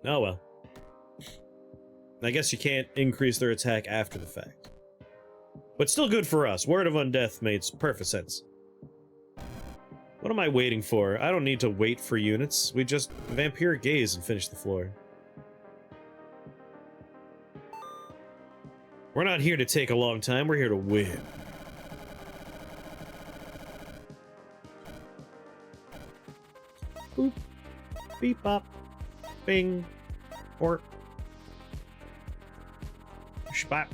Oh well. I guess you can't increase their attack after the fact. But still good for us. Word of Undeath makes perfect sense. What am I waiting for? I don't need to wait for units. We just Vampiric Gaze and finish the floor. We're not here to take a long time, we're here to win. Boop. Beep bop. Bing. Or. Spot.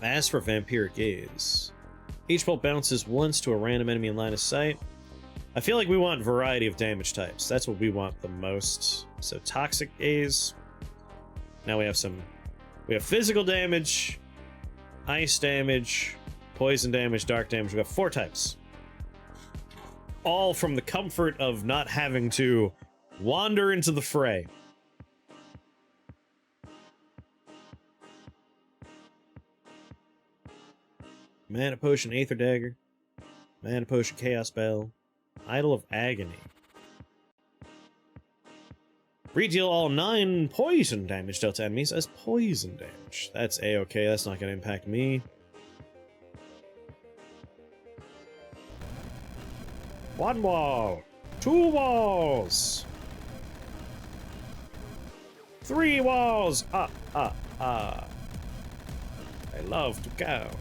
As for Vampiric Gaze, each bolt bounces once to a random enemy in line of sight. I feel like we want variety of damage types. That's what we want the most. So Toxic Gaze. Now we have physical damage, ice damage, poison damage, dark damage. We have 4 types. All from the comfort of not having to wander into the fray. Mana Potion, Aether Dagger. Mana Potion, Chaos Bell. Idol of Agony. Redeal all 9 poison damage dealt to enemies as poison damage. That's a-okay, that's not going to impact me. One wall. 2 walls. 3 walls. I love to count.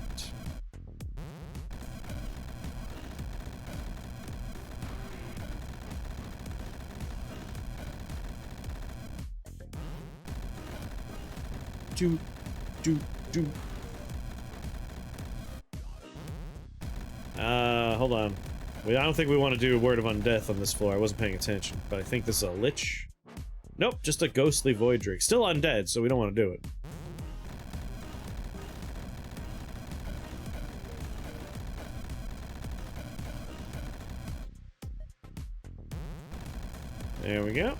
Hold on. I don't think we want to do a Word of Undeath on this floor. I wasn't paying attention, but I think this is a Lich. Nope, just a Ghostly Void Drake. Still undead, so we don't want to do it. There we go.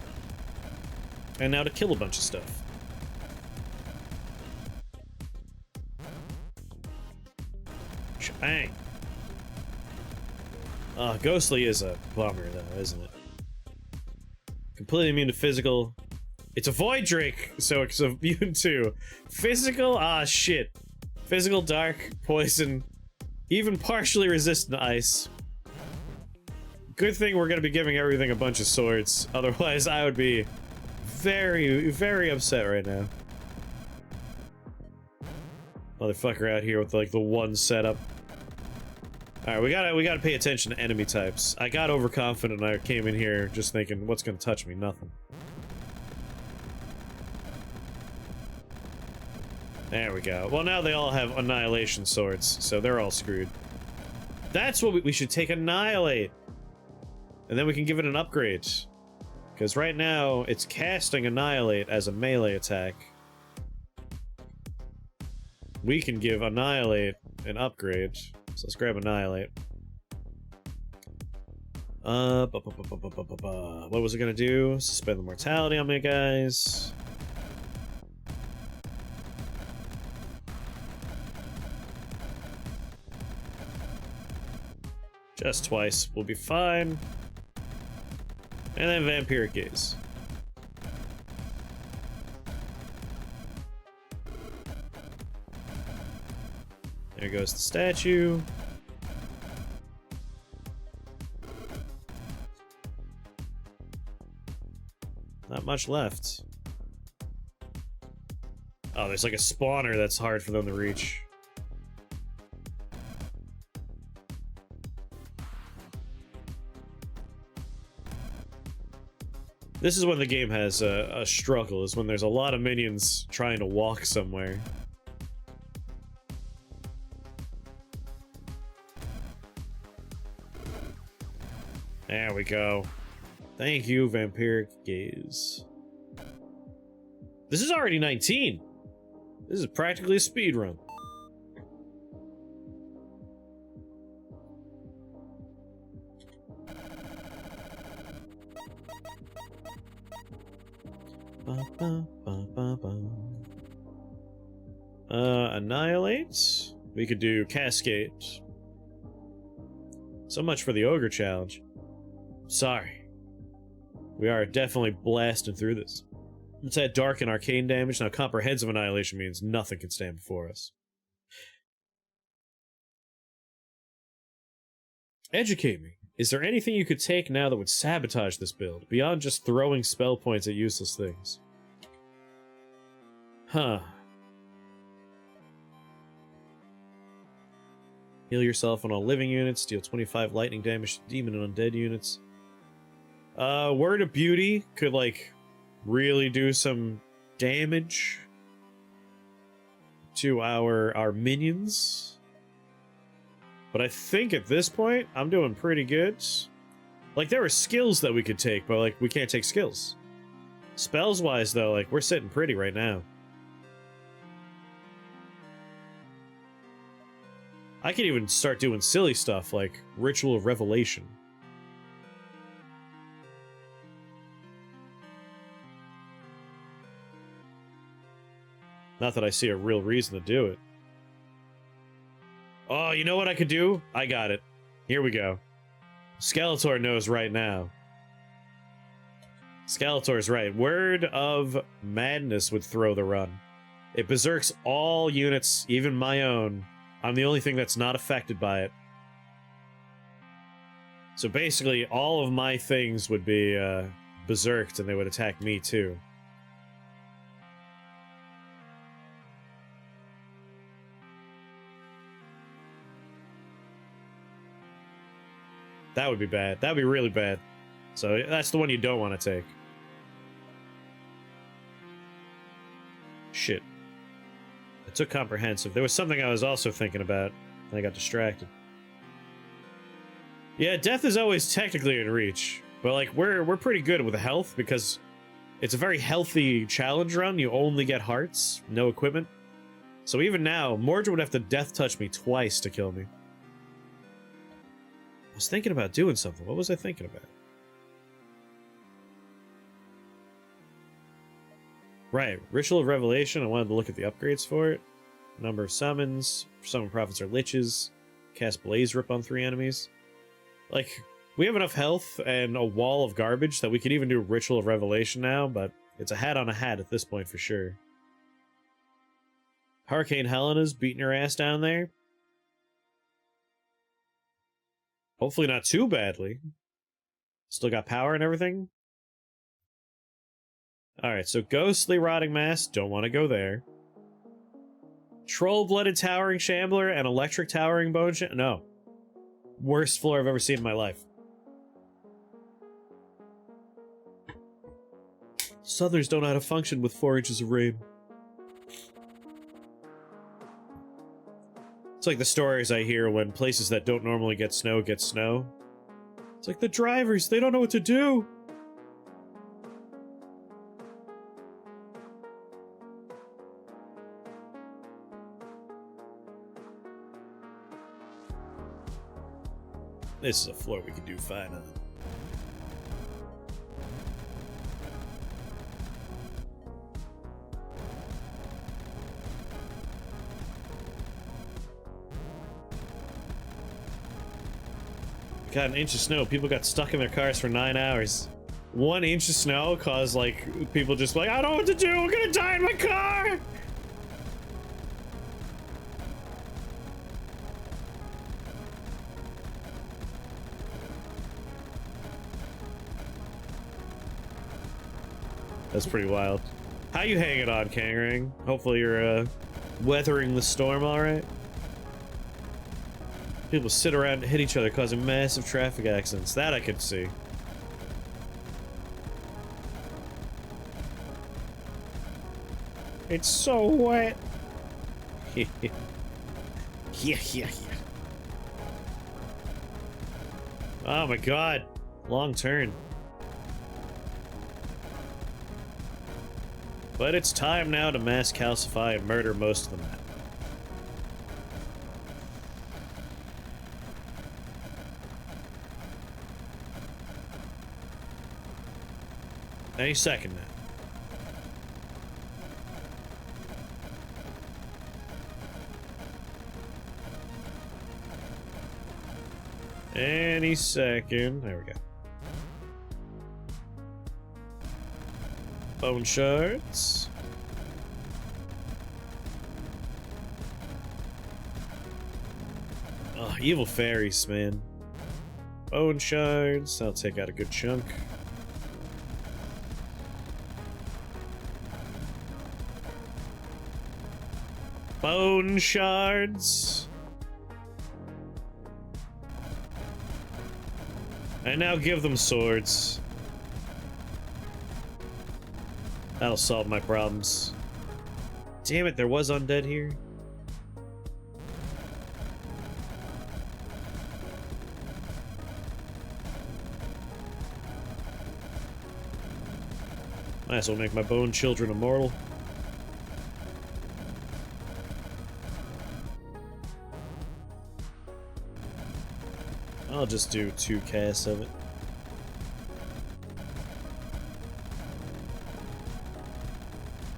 And now to kill a bunch of stuff. Bang. Ghostly is a bummer, though, isn't it? Completely immune to physical. It's a Void Drake, so it's immune to physical. Ah, shit. Physical, dark, poison, even partially resistant to ice. Good thing we're gonna be giving everything a bunch of swords. Otherwise, I would be very, very upset right now. Motherfucker out here with, like, the one setup. Alright, we gotta pay attention to enemy types. I got overconfident and I came in here just thinking, what's gonna touch me? Nothing. There we go. Well, now they all have Annihilation swords, so they're all screwed. That's what we should take Annihilate! And then we can give it an upgrade. Because right now, it's casting Annihilate as a melee attack. We can give Annihilate an upgrade. So let's grab Annihilate. What was it gonna do? Suspend the mortality on me, guys. Just twice. We'll be fine. And then Vampiric Gaze. There goes the statue. Not much left. Oh, there's like a spawner that's hard for them to reach. This is when the game has a struggle, is when there's a lot of minions trying to walk somewhere. There we go. Thank you, Vampiric Gaze. This is already 19. This is practically a speed run. Annihilate. We could do Cascade. So much for the Ogre challenge. Sorry. We are definitely blasting through this. Let's add dark and arcane damage. Now comprehensive annihilation means nothing can stand before us. Educate me. Is there anything you could take now that would sabotage this build, beyond just throwing spell points at useless things? Huh. Heal yourself on all living units, deal 25 lightning damage to demon and undead units. Word of Beauty could, like, really do some damage to our minions. But I think at this point, I'm doing pretty good. Like, there are skills that we could take, but, like, we can't take skills. Spells-wise, though, like, we're sitting pretty right now. I could even start doing silly stuff, like Ritual of Revelation. Not that I see a real reason to do it. Oh, you know what I could do? I got it. Here we go. Skeletor knows right now. Skeletor's right. Word of Madness would throw the run. It berserks all units, even my own. I'm the only thing that's not affected by it. So basically, all of my things would be berserked and they would attack me too. That would be bad. That would be really bad. So that's the one you don't want to take. Shit. I took comprehensive. There was something I was also thinking about, and I got distracted. Yeah, death is always technically in reach, but like we're pretty good with health because it's a very healthy challenge run. You only get hearts, no equipment. So even now, Mordred would have to death touch me twice to kill me. I was thinking about doing something. What was I thinking about? Right, Ritual of Revelation. I wanted to look at the upgrades for it. Number of summons. Summon prophets are liches. Cast Blaze Rip on 3 enemies. Like, we have enough health and a wall of garbage that we could even do Ritual of Revelation now, but it's a hat on a hat at this point for sure. Hurricane Helena's beating her ass down there. Hopefully not too badly. Still got power and everything. Alright, so Ghostly Rotting Mass, don't want to go there. Troll-Blooded Towering Shambler and Electric Towering Bone no. Worst floor I've ever seen in my life. Southers don't know how to function with 4 inches of rain. It's like the stories I hear when places that don't normally get snow get snow. It's like the drivers, they don't know what to do. This is a floor we can do fine on. Got an inch of snow. People got stuck in their cars for 9 hours. 1 inch of snow caused, like, people just like, I don't know what to do. I'm gonna die in my car. That's pretty wild. How you hanging on, Kangarang? Hopefully you're, weathering the storm all right. People sit around and hit each other, causing massive traffic accidents. That I could see. It's so wet. Yeah. Oh my god. Long turn. But it's time now to mass calcify and murder most of the map. Any second now. Any second. There we go. Bone shards. Oh, evil fairies, man. Bone shards. I'll take out a good chunk. Bone shards. I now give them swords. That'll solve my problems. Damn it, there was undead here. Might as well make my bone children immortal. I'll just do 2 casts of it.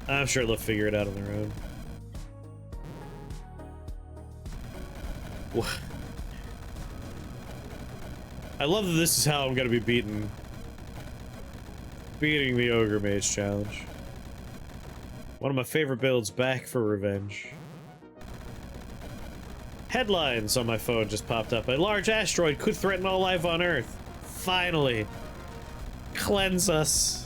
I'm sure they'll figure it out on their own. What? I love that this is how I'm gonna be beating the Ogre Mage challenge. One of my favorite builds back for revenge. Headlines on my phone just popped up. A large asteroid could threaten all life on Earth. Finally. Cleanse us.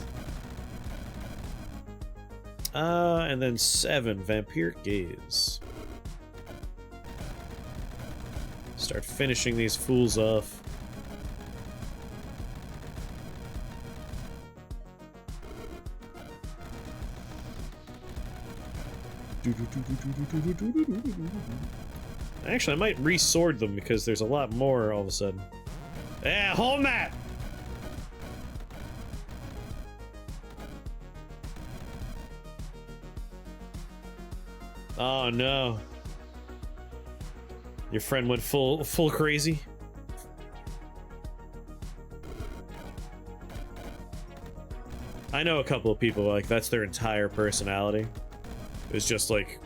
And then 7, Vampiric Gaze. Start finishing these fools off. Actually, I might re-sword them because there's a lot more all of a sudden. Yeah, hold that! Oh no. Your friend went full crazy. I know a couple of people like that's their entire personality. It's just like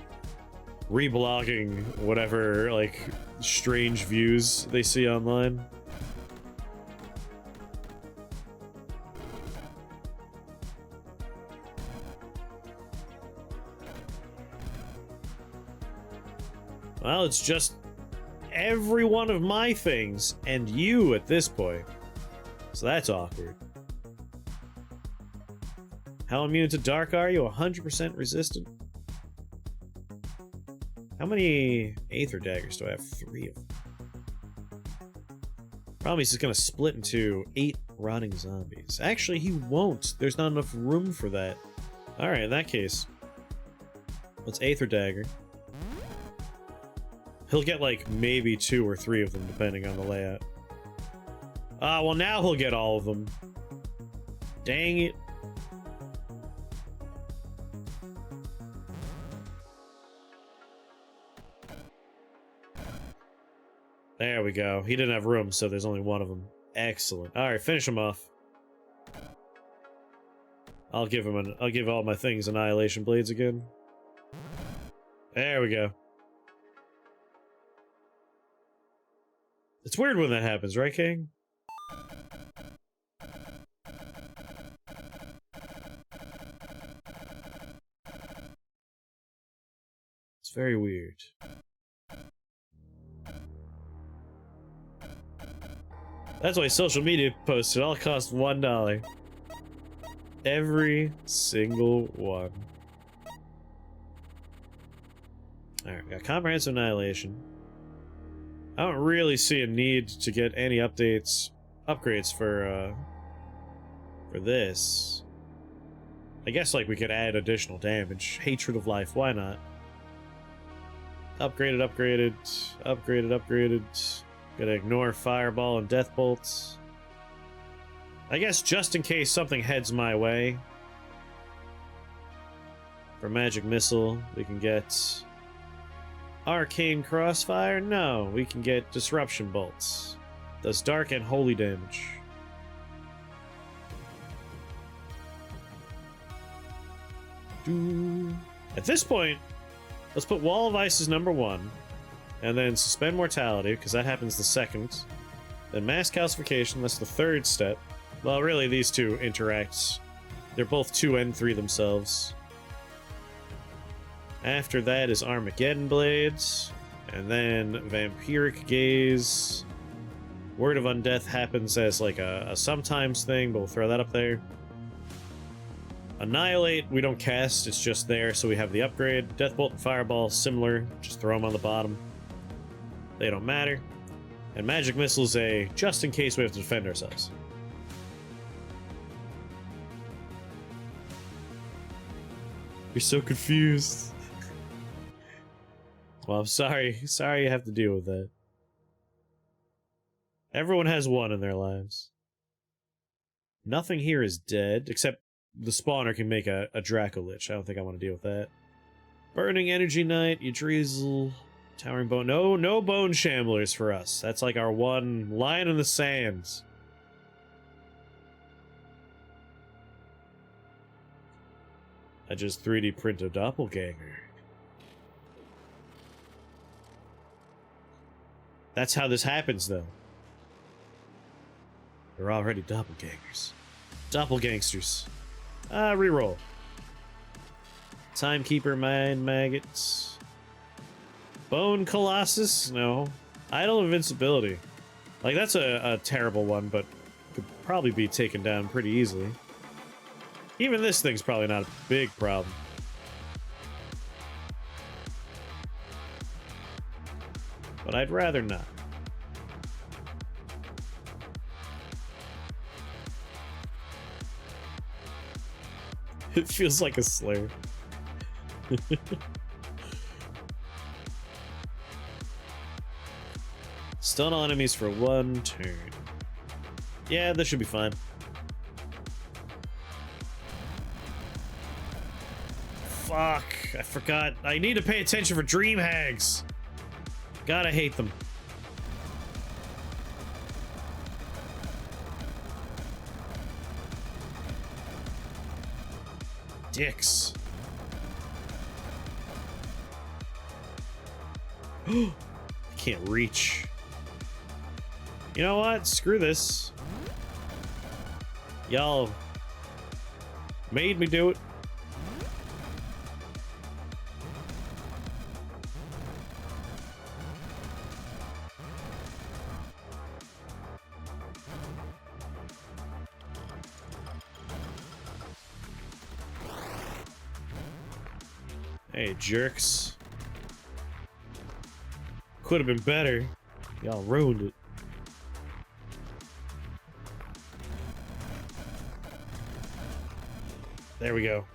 reblogging whatever like strange views they see online. Well, it's just every one of my things and you at this point. So that's awkward. How immune to dark are you? 100% resistant? How many Aether Daggers do I have? 3 of them. Problem is he's gonna split into 8 rotting zombies. Actually, he won't. There's not enough room for that. Alright, in that case. Let's Aether Dagger. He'll get like maybe 2 or 3 of them depending on the layout. Ah, well now he'll get all of them. Dang it. There we go. He didn't have room, so there's only 1 of them. Excellent. Alright, finish him off. I'll give all my things Annihilation Blades again. There we go. It's weird when that happens, right, King? It's very weird. That's why social media posts all cost $1. Every single one. Alright, we got Comprehensive Annihilation. I don't really see a need to get any updates, upgrades for this. I guess, like, we could add additional damage. Hatred of Life, why not? Upgraded, upgraded, upgraded, upgraded. Gotta ignore Fireball and Death Bolts. I guess just in case something heads my way. For Magic Missile, we can get Arcane Crossfire? No, we can get Disruption Bolts. Does dark and holy damage. At this point, let's put Wall of Ice as #1, and then Suspend Mortality, because that happens the second. Then Mass Calcification, that's the third step. Well, really, these two interact. They're both 2 and 3 themselves. After that is Armageddon Blades, and then Vampiric Gaze. Word of Undeath happens as like a sometimes thing, but we'll throw that up there. Annihilate, we don't cast, it's just there, so we have the upgrade. Deathbolt and Fireball, similar, just throw them on the bottom. They don't matter. And Magic Missile's a just in case we have to defend ourselves. You're so confused. Well, I'm sorry. Sorry you have to deal with that. Everyone has one in their lives. Nothing here is dead, except the spawner can make a Draco Lich. I don't think I want to deal with that. Burning Energy Knight, Yggdrasil, Towering Bone. No Bone Shamblers for us. That's like our one line in the sands. I just 3D print a doppelganger. That's how this happens, though. They're already doppelgangers. Doppelgangsters. Reroll. Timekeeper, Mind Maggots. Bone Colossus? No. Idle Invincibility. Like, that's a terrible one, but could probably be taken down pretty easily. Even this thing's probably not a big problem. But I'd rather not. It feels like a Slayer. Stun all enemies for 1 turn. Yeah, this should be fine. Fuck, I forgot. I need to pay attention for Dream Hags. Gotta hate them. Dicks. I can't reach. You know what? Screw this. Y'all made me do it. Hey, jerks. Could have been better. Y'all ruined it. There we go.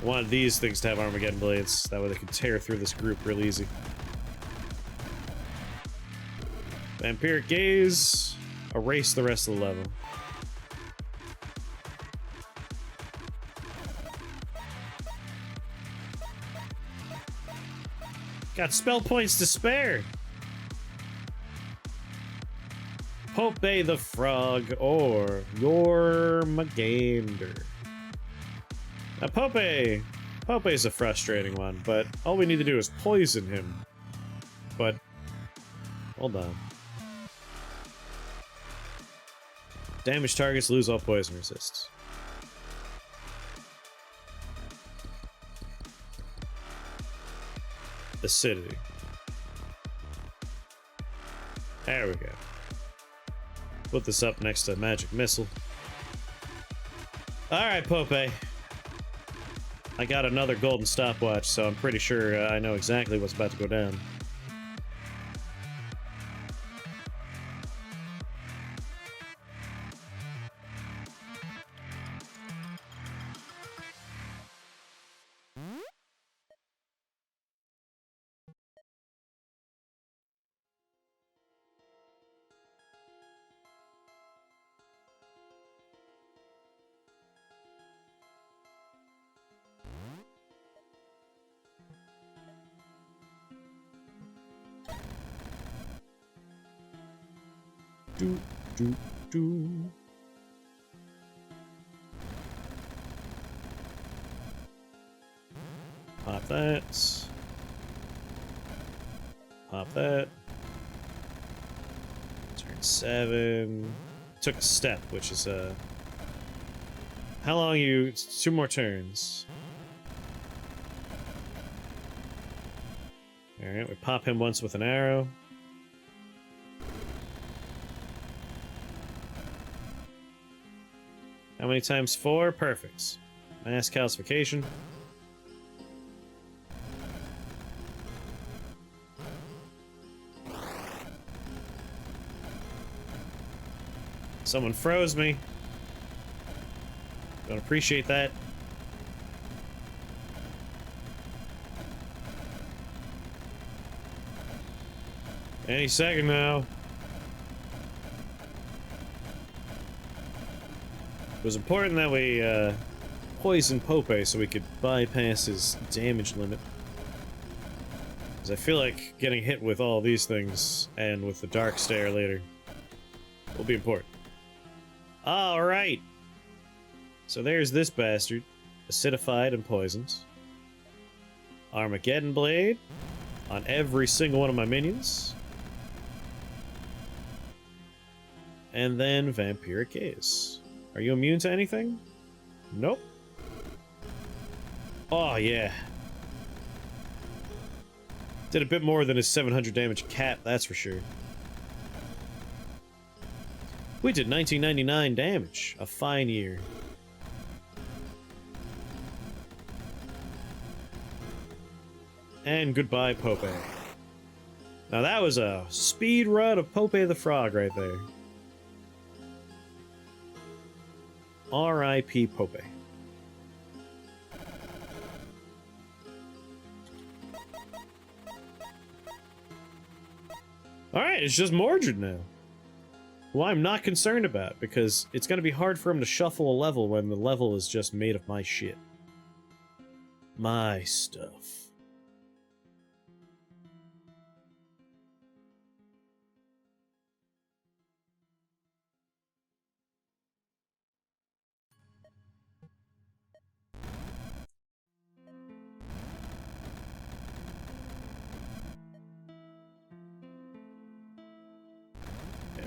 I wanted these things to have Armageddon Blades. That way they could tear through this group real easy. Vampiric Gaze. Erase the rest of the level. Got spell points to spare. Pope the Frog or Jormungandr. Now Pope's a frustrating one, but all we need to do is poison him. But hold on. Damage targets lose all poison resists. Acidity. There we go. Put this up next to Magic Missile. Alright, Pope. I got another golden stopwatch, so I'm pretty sure I know exactly what's about to go down. Do, do, do. Pop that. Pop that. Turn 7. Took a step, which is how long you? 2 more turns. Alright, we pop him once with an arrow. How many times 4? Perfect. Mass calcification. Someone froze me. Don't appreciate that. Any second now. It was important that we poison Pope so we could bypass his damage limit. Because I feel like getting hit with all these things and with the Dark Stare later will be important. Alright. So there's this bastard. Acidified and poisoned. Armageddon Blade on every single one of my minions. And then Vampiric Gaze. Are you immune to anything? Nope. Oh, yeah. Did a bit more than his 700 damage cap, that's for sure. We did 1999 damage. A fine year. And goodbye, Pope. Now that was a speed run of Pope the Frog right there. R.I.P. Pope. Alright, it's just Mordred now. Who I'm not concerned about, because it's going to be hard for him to shuffle a level when the level is just made of my shit. My stuff.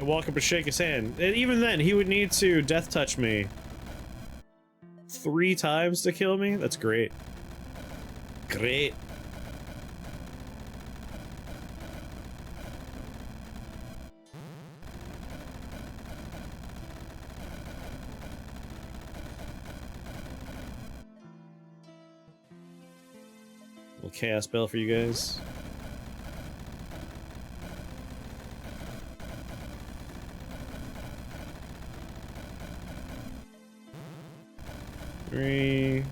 Walk up and shake his hand. And even then, he would need to death touch me 3 times to kill me? That's great. Great. Little chaos spell for you guys. Three.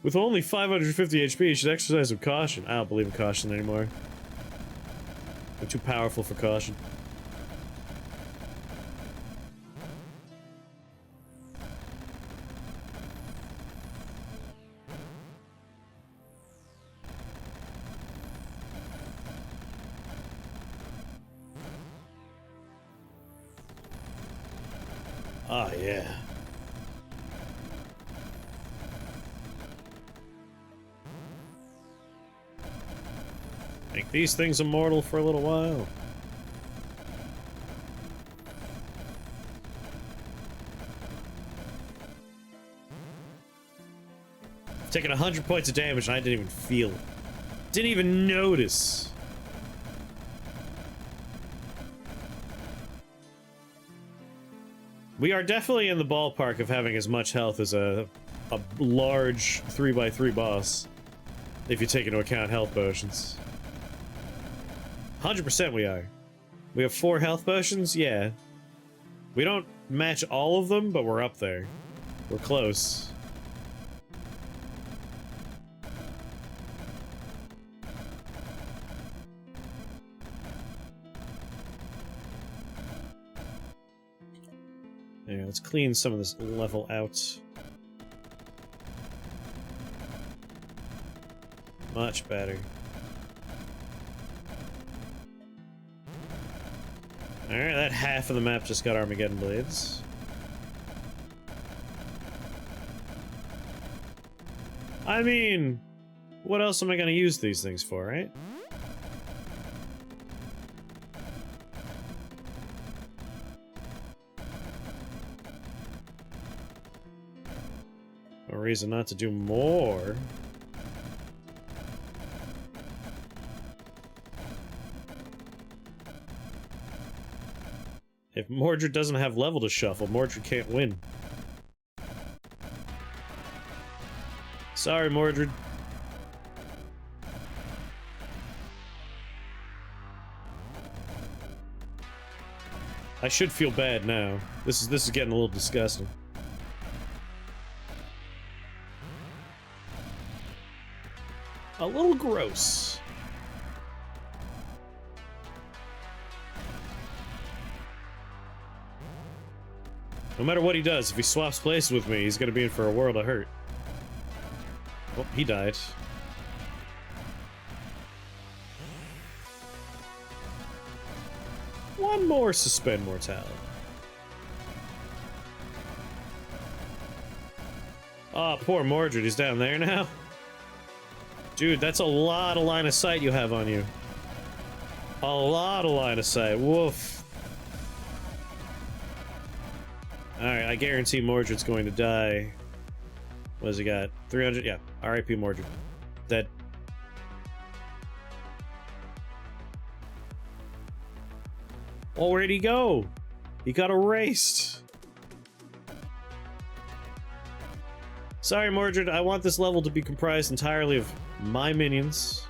With only 550 HP, you should exercise some caution. I don't believe in caution anymore. I'm too powerful for caution. Ah, yeah. Make these things immortal for a little while. I've taken 100 points of damage and I didn't even feel it. Didn't even notice. We are definitely in the ballpark of having as much health as a large 3x3 boss, if you take into account health potions. 100% we are. We have 4 health potions? Yeah. We don't match all of them, but we're up there. We're close. Yeah, let's clean some of this level out. Much better. Alright, that half of the map just got Armageddon Blades. I mean, what else am I gonna use these things for, right? No reason not to do more. If Mordred doesn't have level to shuffle, Mordred can't win. Sorry, Mordred. I should feel bad now. This is getting a little disgusting. A little gross. No matter what he does, if he swaps places with me, he's gonna be in for a world of hurt. Oh, he died. One more suspend mortality. Oh, poor Mordred, he's down there now. Dude, that's a lot of line of sight you have on you. A lot of line of sight. Woof. Alright, I guarantee Mordred's going to die. What has he got? 300? Yeah. R.I.P. Mordred. Dead. Oh, where'd he go? He got erased. Sorry, Mordred. I want this level to be comprised entirely of my minions.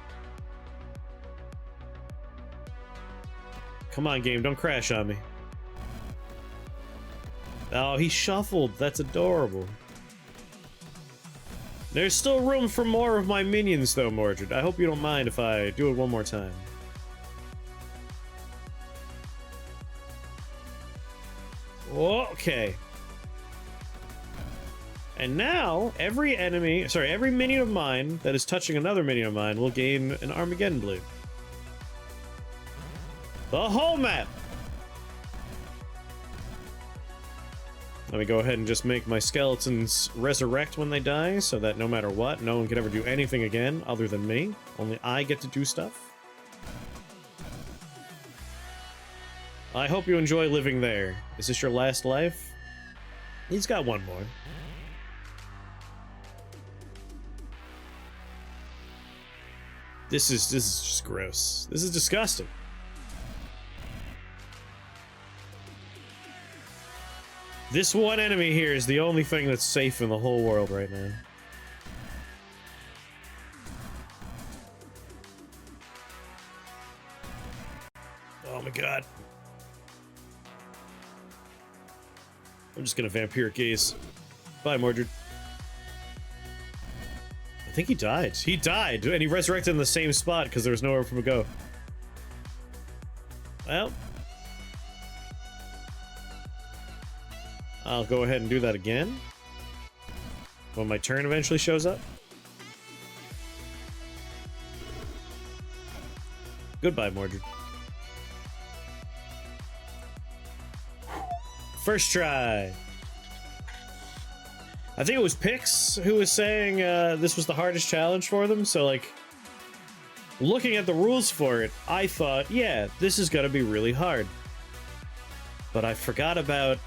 Come on, game. Don't crash on me. Oh, he shuffled. That's adorable. There's still room for more of my minions, though, Mordred. I hope you don't mind if I do it one more time. Okay. And now, every minion of mine that is touching another minion of mine will gain an Armageddon Blade. The whole map! Let me go ahead and just make my skeletons resurrect when they die, so that no matter what, no one can ever do anything again other than me. Only I get to do stuff. I hope you enjoy living there. Is this your last life? He's got one more. This is just gross. This is disgusting. This one enemy here is the only thing that's safe in the whole world right now. Oh my god. I'm just gonna vampiric gaze. Bye, Mordred. I think he died. He died, and he resurrected in the same spot because there was nowhere for him to go. Well, I'll go ahead and do that again when my turn eventually shows up. Goodbye, Mordred. First try. I think it was Pix who was saying this was the hardest challenge for them, so like looking at the rules for it, I thought, yeah, this is gonna be really hard. But I forgot about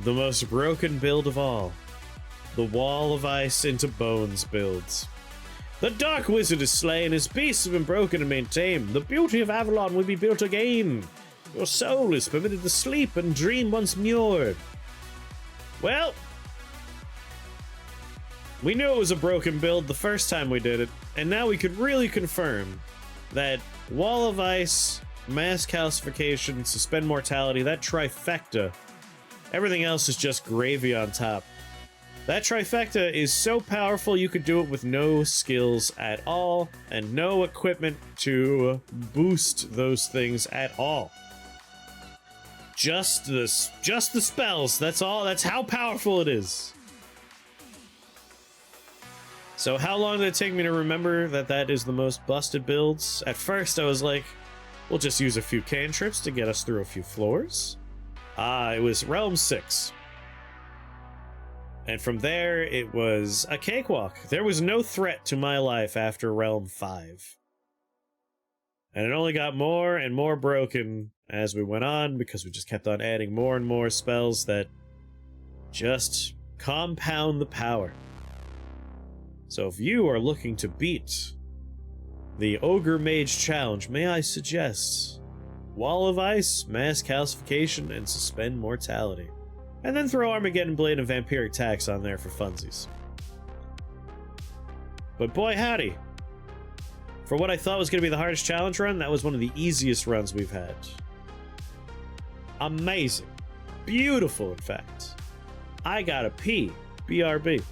the most broken build of all. The Wall of Ice into Bones builds. The Dark Wizard is slain, his beasts have been broken and maintained. The beauty of Avalon will be built again. Your soul is permitted to sleep and dream once more. Well, we knew it was a broken build the first time we did it, and now we could really confirm that Wall of Ice, Mass Calcification, Suspend Mortality, that trifecta, everything else is just gravy on top. That trifecta is so powerful you could do it with no skills at all, and no equipment to boost those things at all. Just the spells, that's all, that's how powerful it is. So how long did it take me to remember that that is the most busted builds? At first I was like, we'll just use a few cantrips to get us through a few floors. It was Realm 6. And from there, it was a cakewalk. There was no threat to my life after Realm 5. And it only got more and more broken as we went on, because we just kept on adding more and more spells that just compound the power. So if you are looking to beat the Ogre Mage Challenge, may I suggest Wall of Ice, Mass Calcification, and Suspend Mortality. And then throw Armageddon Blade and Vampiric Tax on there for funsies. But boy howdy, for what I thought was going to be the hardest challenge run, that was one of the easiest runs we've had. Amazing. Beautiful, in fact. I gotta pee. BRB.